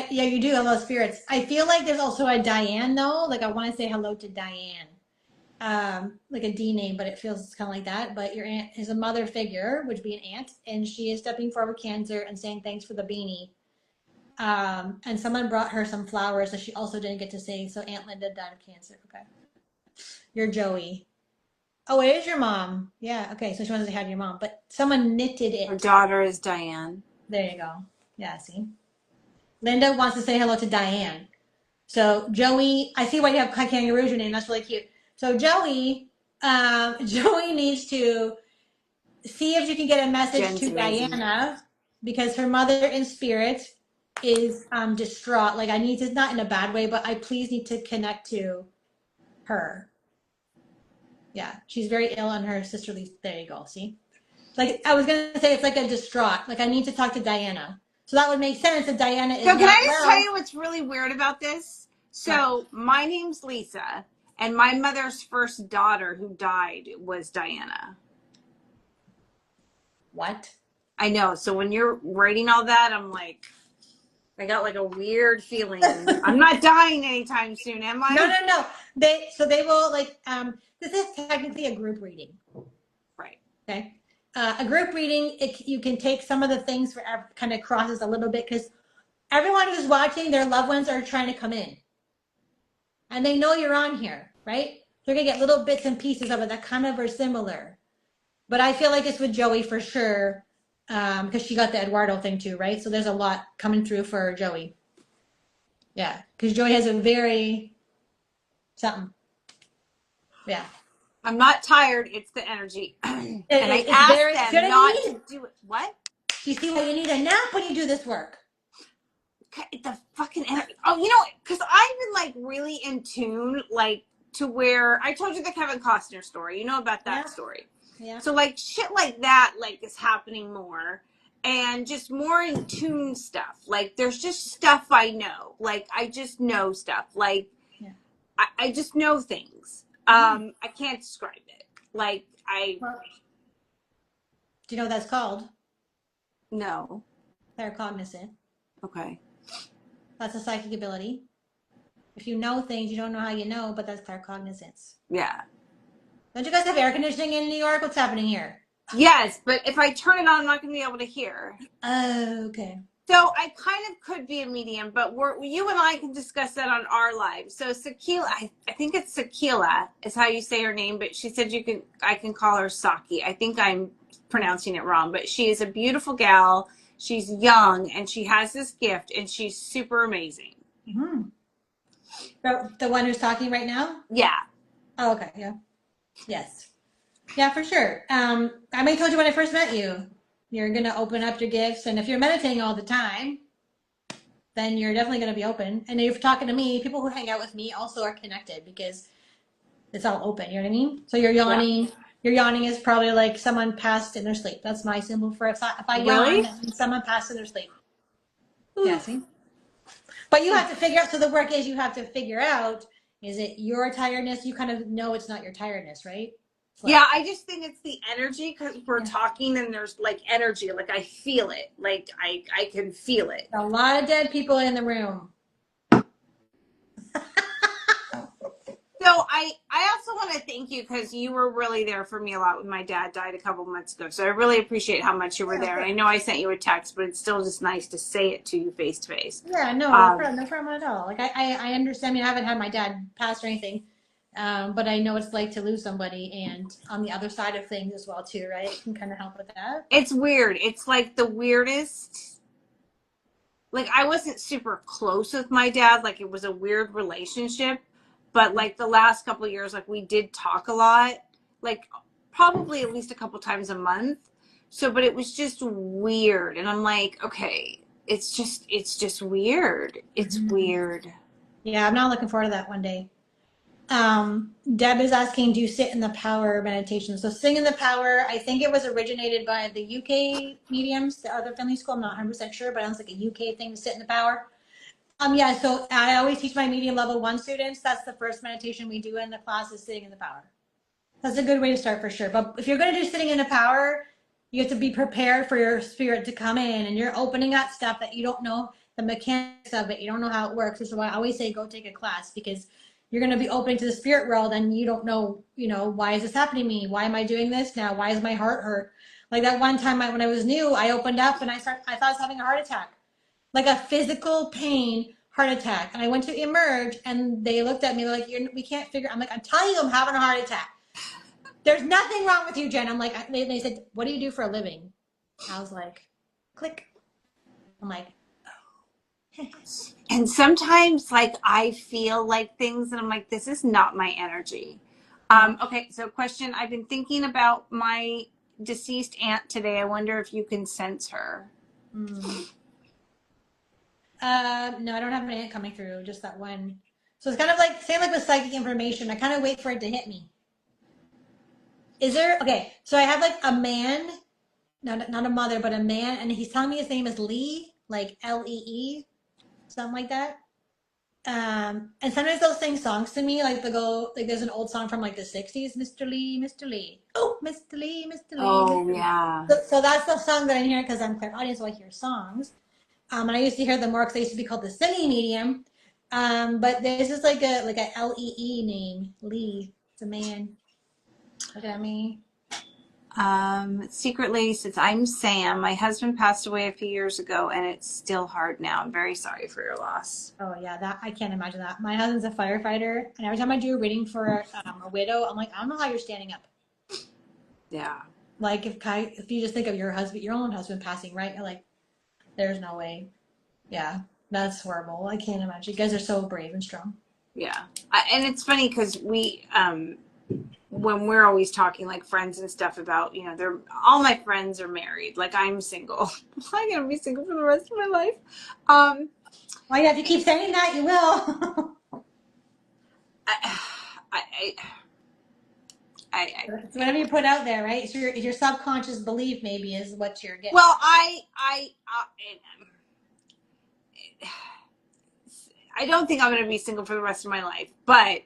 Yeah, you do. Hello, spirits. I feel like there's also a Diane, though. Like, I want to say hello to Diane. Like a D name, but it feels kind of like that. But your aunt is a mother figure, which would be an aunt, and she is stepping forward with cancer and saying thanks for the beanie. And someone brought her some flowers that she also didn't get to say. So Aunt Linda died of cancer. Okay. You're Joey. Oh, it is your mom. Yeah. Okay. So she wanted to have your mom, but someone knitted it. Her daughter is Diane. There you go. Yeah. See. Linda wants to say hello to Diane. So Joey, I see why you have kangaroo your name. That's really cute. So Joey needs to see if you can get a message Jen's to amazing. Diana because her mother in spirit is distraught. Like I need to, not in a bad way, but I please need to connect to her. Yeah, she's very ill and her sisterly. There you go. See, like I was gonna say, it's like a distraught. Like I need to talk to Diana. So that would make sense if Diana is. So can I just tell you what's really weird about this? So my name's Lisa, and my mother's first daughter who died was Diana. What? I know. So when you're writing all that, I'm like, I got like a weird feeling. I'm not dying anytime soon, am I? No. They will like. This is technically a group reading. Right. Okay. A group reading, you can take some of the things where kind of crosses a little bit because everyone who's watching, their loved ones are trying to come in. And they know you're on here, right? They're going to get little bits and pieces of it that kind of are similar. But I feel like it's with Joey for sure because she got the Eduardo thing too, right? So there's a lot coming through for Joey. Yeah, because Joey has a very something. Yeah. I'm not tired. It's the energy. And I asked them not to do it. What? You see why you need a nap when you do this work? The fucking energy. Oh, you know, because I've been like really in tune, like to where I told you the Kevin Costner story. You know about that story. Yeah. So like shit like that like is happening more. And just more in tune stuff. Like there's just stuff I know. Like I just know stuff. Like I just know things. I can't describe it. Like Well, do you know what that's called? No. Claircognizant. Okay. That's a psychic ability. If you know things, you don't know how you know, but that's claircognizance. Yeah. Don't you guys have air conditioning in New York? What's happening here? Yes, but if I turn it on, I'm not going to be able to hear. Oh, okay. So I kind of could be a medium, but you and I can discuss that on our live. So Sakila, I think it's Sakila is how you say her name, but she said I can call her Saki. I think I'm pronouncing it wrong, but she is a beautiful gal. She's young and she has this gift and she's super amazing. Mm-hmm. The one who's talking right now? Yeah. Oh, okay. Yeah. Yes. Yeah, for sure. I told you when I first met you, you're going to open up your gifts. And if you're meditating all the time, then you're definitely going to be open. And if you're talking to me, people who hang out with me also are connected because it's all open. You know what I mean? So you're Yeah. yawning. Your yawning is probably like someone passed in their sleep. That's my symbol for if I yawn, Really? that means someone passed in their sleep. Yeah, see? But you have to figure out, so the work is you have to figure out, is it your tiredness? You kind of know it's not your tiredness, right? It's like, Yeah, I just think it's the energy because we're yeah. talking and there's like energy, like I feel it, like I can feel it. A lot of dead people in the room. So I also want to thank you because you were really there for me a lot when my dad died a couple months ago. So I really appreciate how much you were there. And I know I sent you a text, but it's still just nice to say it to you face to face. Yeah, no problem at all. Like I understand. I mean, I haven't had my dad pass or anything, but I know it's like to lose somebody, and on the other side of things as well too, right? It can kind of help with that. It's weird. It's like the weirdest. Like I wasn't super close with my dad. Like it was a weird relationship, but like the last couple of years, like we did talk a lot, like probably at least a couple times a month. So, but it was just weird, and I'm like, okay, it's just weird. It's Mhm. weird. Yeah, I'm not looking forward to that one day. Deb is asking, do you sit in the power meditation? So sing in the power, I think it was originated by the UK mediums, the other family school. I'm not 100% sure, but it was like a UK thing to sit in the power. Yeah, so I always teach my medium level 1 students. That's the first meditation we do in the class is sitting in the power. That's a good way to start for sure. But if you're going to do sitting in the power, you have to be prepared for your spirit to come in and you're opening up stuff that you don't know the mechanics of it. You don't know how it works. This is why I always say go take a class because you're going to be opening to the spirit world and you don't know, why is this happening to me? Why am I doing this now? Why is my heart hurt? Like that one time when I was new, I opened up and I thought I was having a heart attack, like a physical pain heart attack. And I went to emerge and they looked at me like, we can't figure. I'm like, I'm telling you, I'm having a heart attack. There's nothing wrong with you, Jen. I'm like, they said, what do you do for a living? I was like, click. I'm like, And sometimes, like I feel like things, and I'm like, this is not my energy. yeah. Okay, so question. I've been thinking about my deceased aunt today. I wonder if you can sense her. Mm. No, I don't have an aunt coming through, just that one. So it's kind of like, same like with psychic information. I kind of wait for it to hit me. Is there, okay, so I have like a man, not a mother, but a man, and he's telling me his name is Lee, like Lee, something like that. And sometimes they'll sing songs to me, like there's an old song from like the 60s, Mr. Lee, Mr. Lee. Oh, Mr. Lee, Mr. Lee, Oh Mr. Lee. yeah. So that's the song that I'm hearing because I'm clairaudient, so I hear songs. And I used to hear them more because I used to be called the singing medium. But this is like a Lee name, Lee. It's a man. Look at me. Secretly, since I'm Sam, my husband passed away a few years ago, and it's still hard now. I'm very sorry for your loss. Oh yeah, that I can't imagine that. My husband's a firefighter, and every time I do a reading for a widow, I'm like, I don't know how you're standing up. Yeah. Like if you just think of your own husband passing, right? You're like, there's no way. Yeah, that's horrible. I can't imagine. You guys are so brave and strong. Yeah. And it's funny because when we're always talking like friends and stuff about, they're all my friends are married. Like I'm single. I'm gonna be single for the rest of my life. Well, yeah, if you keep saying that, you will. I, I, I It's whatever you put out there, right? So your subconscious belief maybe is what you're getting. well, I don't think I'm gonna be single for the rest of my life, but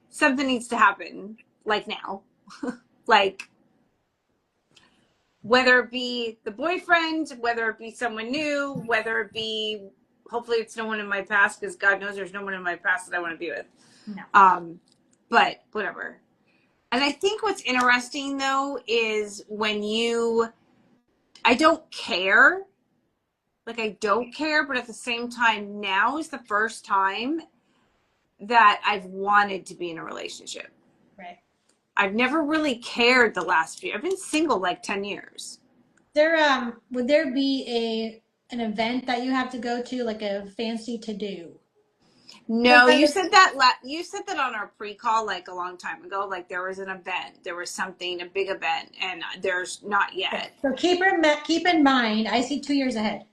something needs to happen, like now, like whether it be the boyfriend, whether it be someone new, whether it be hopefully it's no one in my past because God knows there's no one in my past that I want to be with. No. But whatever. And I think what's interesting though is when I don't care. like I don't care, but at the same time, now is the first time that I've wanted to be in a relationship. Right. I've never really cared the last few. I've been single like 10 years. Would there be an event that you have to go to, like a fancy to do? No, you said that you said that on our pre-call like a long time ago. Like there was an event, there was something, a big event, and there's not yet. So keep in mind, I see 2 years ahead.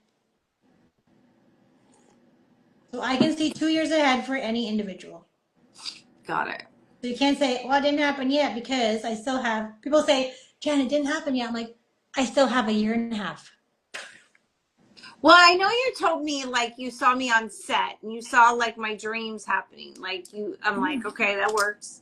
So I can see 2 years ahead for any individual. Got it. So you can't say, well, it didn't happen yet because I still have, people say, Jen, it didn't happen yet. I'm like, I still have a year and a half. Well, I know you told me like you saw me on set and you saw like my dreams happening. Like I'm like, okay, that works.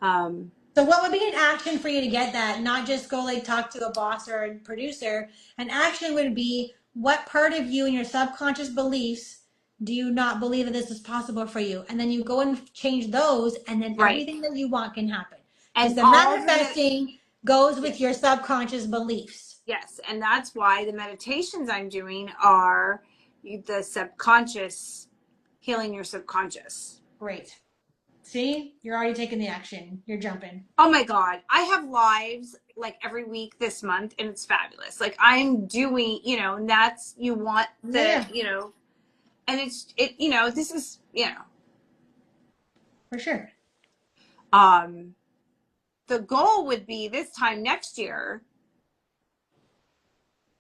So what would be an action for you to get that? Not just go like talk to a boss or a producer. An action would be, what part of you and your subconscious beliefs do you not believe that this is possible for you? And then you go and change those, and then right. everything that you want can happen. Because And the all manifesting goes with yes. your subconscious beliefs. Yes, and that's why the meditations I'm doing are the subconscious, healing your subconscious. Great. See, you're already taking the action. You're jumping. Oh my God. I have lives like every week this month, and it's fabulous. Like I'm doing, and that's, you want the, and this is, For sure. The goal would be this time next year,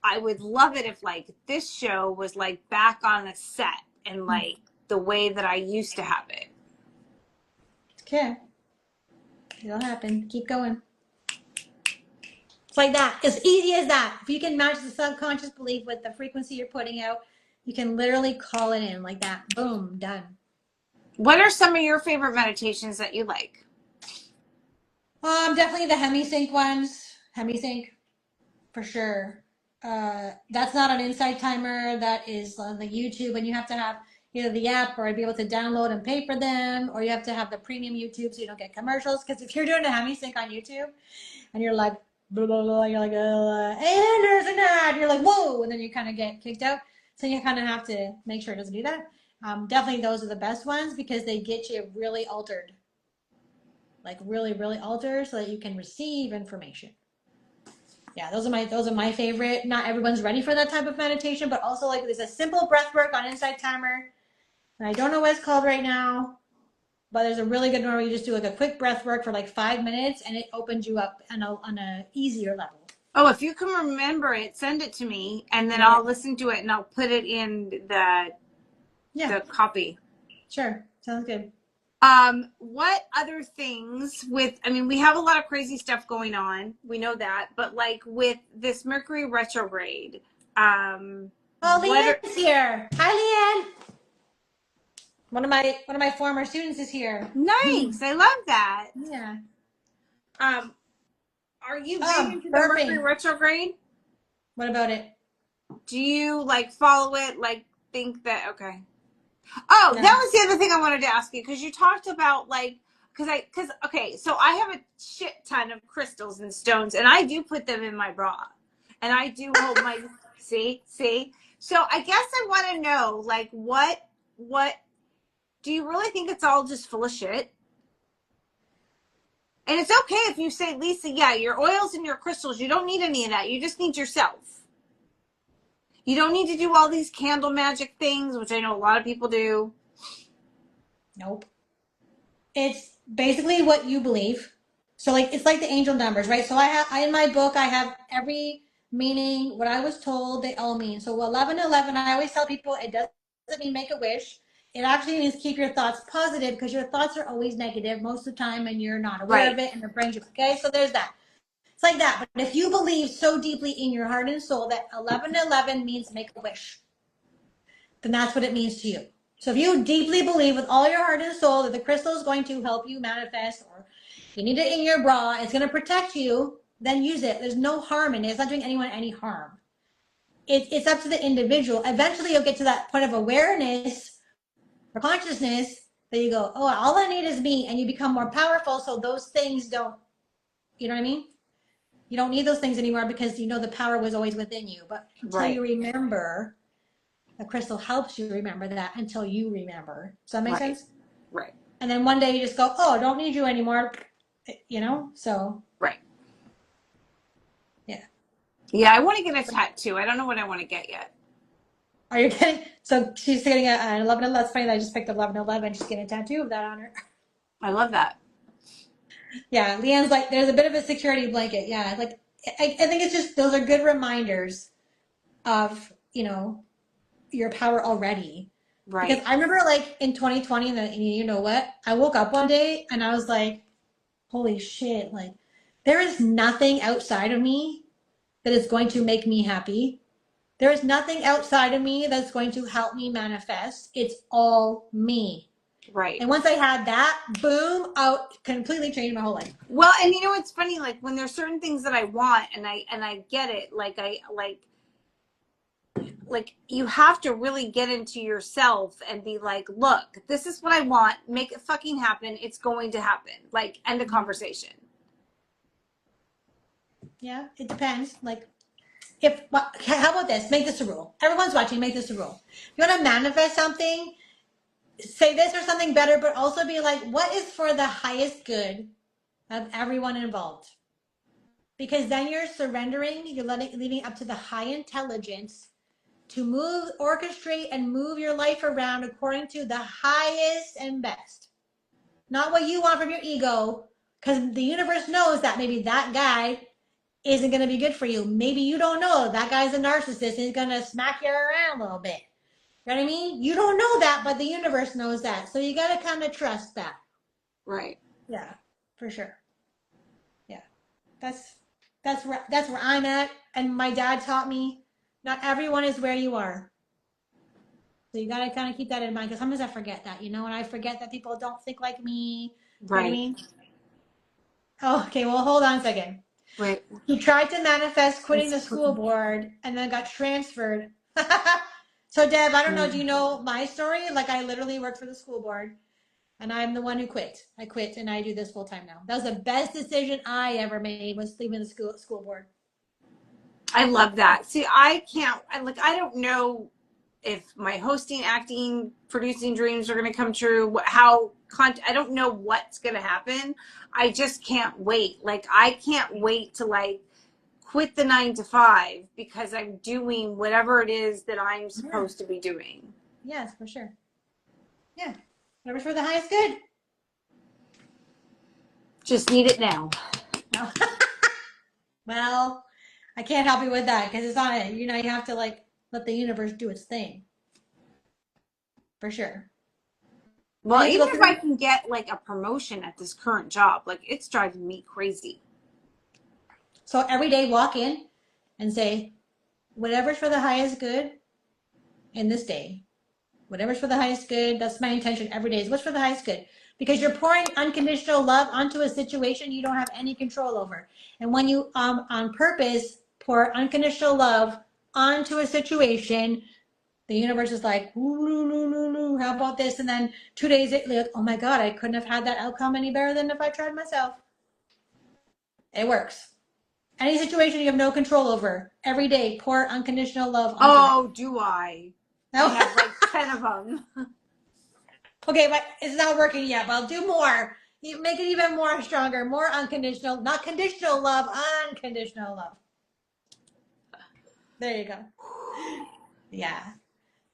I would love it if like this show was like back on a set and like the way that I used to have it. Okay. It'll happen. Keep going. It's like that. As easy as that. If you can match the subconscious belief with the frequency you're putting out, you can literally call it in like that. Boom, done. What are some of your favorite meditations that you like? Definitely the hemisync ones. Hemisync, for sure. That's not an Insight Timer. That is on the YouTube, and you have to have either the app or be able to download and pay for them, or you have to have the premium YouTube so you don't get commercials. Because if you're doing a hemisync on YouTube and you're like, blah, blah, blah, you're like, and there's an ad, you're like, whoa, and then you kind of get kicked out. So you kind of have to make sure it doesn't do that. Definitely those are the best ones because they get you really altered. Like really, really altered so that you can receive information. Yeah, those are my favorite. Not everyone's ready for that type of meditation, but also like there's a simple breath work on Insight Timer. And I don't know what it's called right now, but there's a really good one where you just do like a quick breath work for like 5 minutes and it opens you up on a easier level. Oh, if you can remember it, send it to me and then I'll listen to it and I'll put it in the copy. Sure. Sounds good. What other things we have a lot of crazy stuff going on. We know that, but like with this Mercury retrograde, Leanne's here. Hi, Leanne. One of my former students is here. Nice. I love that. Yeah. Are you big into the Mercury retrograde? What about it? Do you like follow it? Like think that okay. Oh, no. That was the other thing I wanted to ask you because you talked about like so I have a shit ton of crystals and stones and I do put them in my bra and I do hold my see. So I guess I want to know like what do you really think it's all just full of shit? And it's okay if you say, Liisa, yeah, your oils and your crystals, you don't need any of that. You just need yourself. You don't need to do all these candle magic things, which I know a lot of people do. Nope. It's basically what you believe. So like it's like the angel numbers, right? So in my book I have every meaning, what I was told they all mean. So 1111, I always tell people it doesn't mean make a wish. It actually means keep your thoughts positive because your thoughts are always negative most of the time and you're not aware of it and it brings you, okay? So there's that. It's like that. But if you believe so deeply in your heart and soul that 1111 means make a wish, then that's what it means to you. So if you deeply believe with all your heart and soul that the crystal is going to help you manifest or you need it in your bra, it's going to protect you, then use it. There's no harm in it. It's not doing anyone any harm. It's up to the individual. Eventually you'll get to that point of awareness or consciousness that you go, oh, all I need is me, and you become more powerful so those things don't, you know what I mean? You don't need those things anymore because you know the power was always within you. But until you remember The crystal helps you remember that until you remember. Does that make Right. sense? Right. And then one day you just go, oh, I don't need you anymore. You know? So, Right. yeah. Yeah, I want to get a tattoo. I don't know what I want to get yet. Are you kidding? So she's getting an 11. That's funny that I just picked up 11. She's getting a tattoo of that on her. I love that. Yeah, Leanne's like, there's a bit of a security blanket. Yeah, like I think it's just those are good reminders of your power already. Because Right. I remember like in 2020, and you know what? I woke up one day and I was like, holy shit! Like there is nothing outside of me that is going to make me happy. There is nothing outside of me that's going to help me manifest. It's all me. Right. And once I had that, boom, out completely changed my whole life. Well, and you know what's funny? Like when there's certain things that I want and I get it, like you have to really get into yourself and be like, look, this is what I want. Make it fucking happen. It's going to happen. Like end the conversation. Yeah, it depends. Like if how about this? Make this a rule. Everyone's watching, make this a rule. If you want to manifest something, say this or something better, but also be like, what is for the highest good of everyone involved? Because then you're surrendering, you're leaving up to the high intelligence to move, orchestrate, and move your life around according to the highest and best. Not what you want from your ego, because the universe knows that maybe that guy isn't going to be good for you. Maybe you don't know that guy's a narcissist and he's going to smack you around a little bit. You know what I mean? You don't know that, but the universe knows that. So you got to kind of trust that. Right. Yeah, for sure. Yeah. That's that's where I'm at, and my dad taught me not everyone is where you are. So you got to kind of keep that in mind because sometimes I forget that, and I forget that people don't think like me. You know what I Right. mean? Oh, okay, well, hold on a second. Right. He tried to manifest quitting It's the school board and then got transferred. So, Deb, I don't know. Do you know my story? Like, I literally worked for the school board and I'm the one who quit. I quit and I do this full time now. That was the best decision I ever made was leaving the school board. I love that. See, I can't. I don't know if my hosting, acting, producing dreams are going to come true. I don't know what's going to happen. I just can't wait. Like I can't wait to quit the 9 to 5 because I'm doing whatever it is that I'm Yeah. supposed to be doing. Yes, for sure. Yeah. Whatever's for the highest good. Just need it now. No. Well, I can't help you with that because it's on it. You have to let the universe do its thing. For sure. I Well, need to even go if I through. can get a promotion at this current job, it's driving me crazy. So every day walk in and say, whatever's for the highest good in this day. Whatever's for the highest good, that's my intention every day is what's for the highest good. Because you're pouring unconditional love onto a situation you don't have any control over. And when you on purpose pour unconditional love onto a situation, the universe is like, ooh, how about this? And then 2 days later, oh my God, I couldn't have had that outcome any better than if I tried myself. It works. Any situation you have no control over, every day pour unconditional love onto it. Oh, do I? I No? have 10 of them. Okay, but it's not working yet. But I'll do more. You make it even more stronger, more unconditional, not conditional love, unconditional love. There you go. Yeah.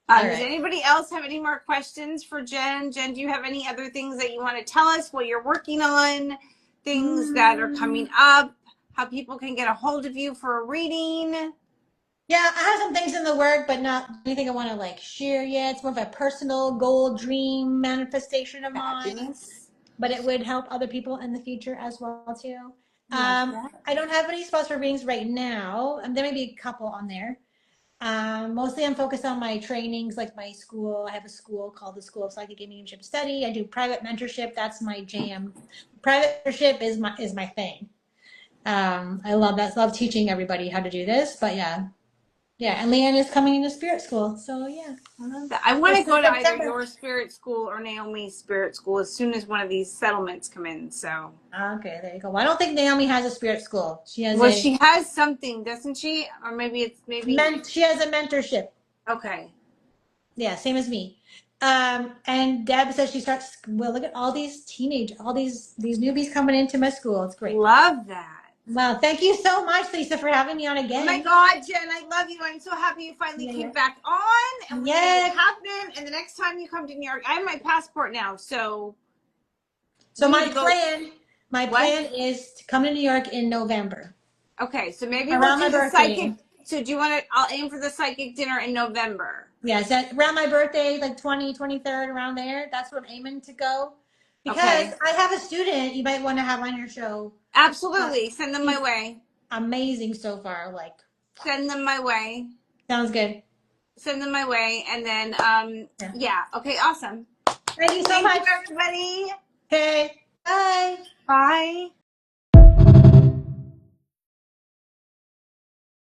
All Does right. anybody else have any more questions for Jen? Jen, do you have any other things that you want to tell us what you're working on? Things that are coming up? How people can get a hold of you for a reading? Yeah, I have some things in the work, but not anything I want to share yet. It's more of a personal goal, dream, manifestation of mine, Fabulous. but it would help other people in the future as well too. Love that. I don't have any spots for readings right now. There may be a couple on there. Mostly I'm focused on my trainings, like my school. I have a school called the School of Psychic and Mediumship Study. I do private mentorship. That's my jam. Private mentorship is my thing. I love that. I love teaching everybody how to do this. But yeah. Yeah. And Leanne is coming into spirit school. So yeah. I love that. I want to First go of to either September. your spirit school or Naomi's spirit school as soon as one of these settlements come in. So, Okay, there you go. Well, I don't think Naomi has a spirit school. She has well, she has something, doesn't she? Or maybe it's maybe she has a mentorship. okay. Yeah, same as me. And Deb says she starts. Well, look at all these all these newbies coming into my school. It's great. Love that. Well, thank you so much, Lisa, for having me on Oh my again. God, Jen, I love you. I'm so happy you finally Yeah, came yeah. back on and we made it Yes. happen. And the next time you come to New York, I have my passport now. So So we need my to go. plan, my What? plan is to come to New York in November Okay, so maybe we'll around my do the birthday. psychic. So do you want to? I'll aim for the psychic dinner in November. Yes, around my birthday, like 23rd, around there. That's what I'm aiming to go. Because Okay. I have a student you might want to have on your show. Uh, Absolutely. Send them my he's way. amazing so far. Like, Send them my way. sounds good. Send them my way. And then, Yeah. yeah. Okay, awesome. Thank you so Thank you, much. everybody. Okay. Bye. Bye.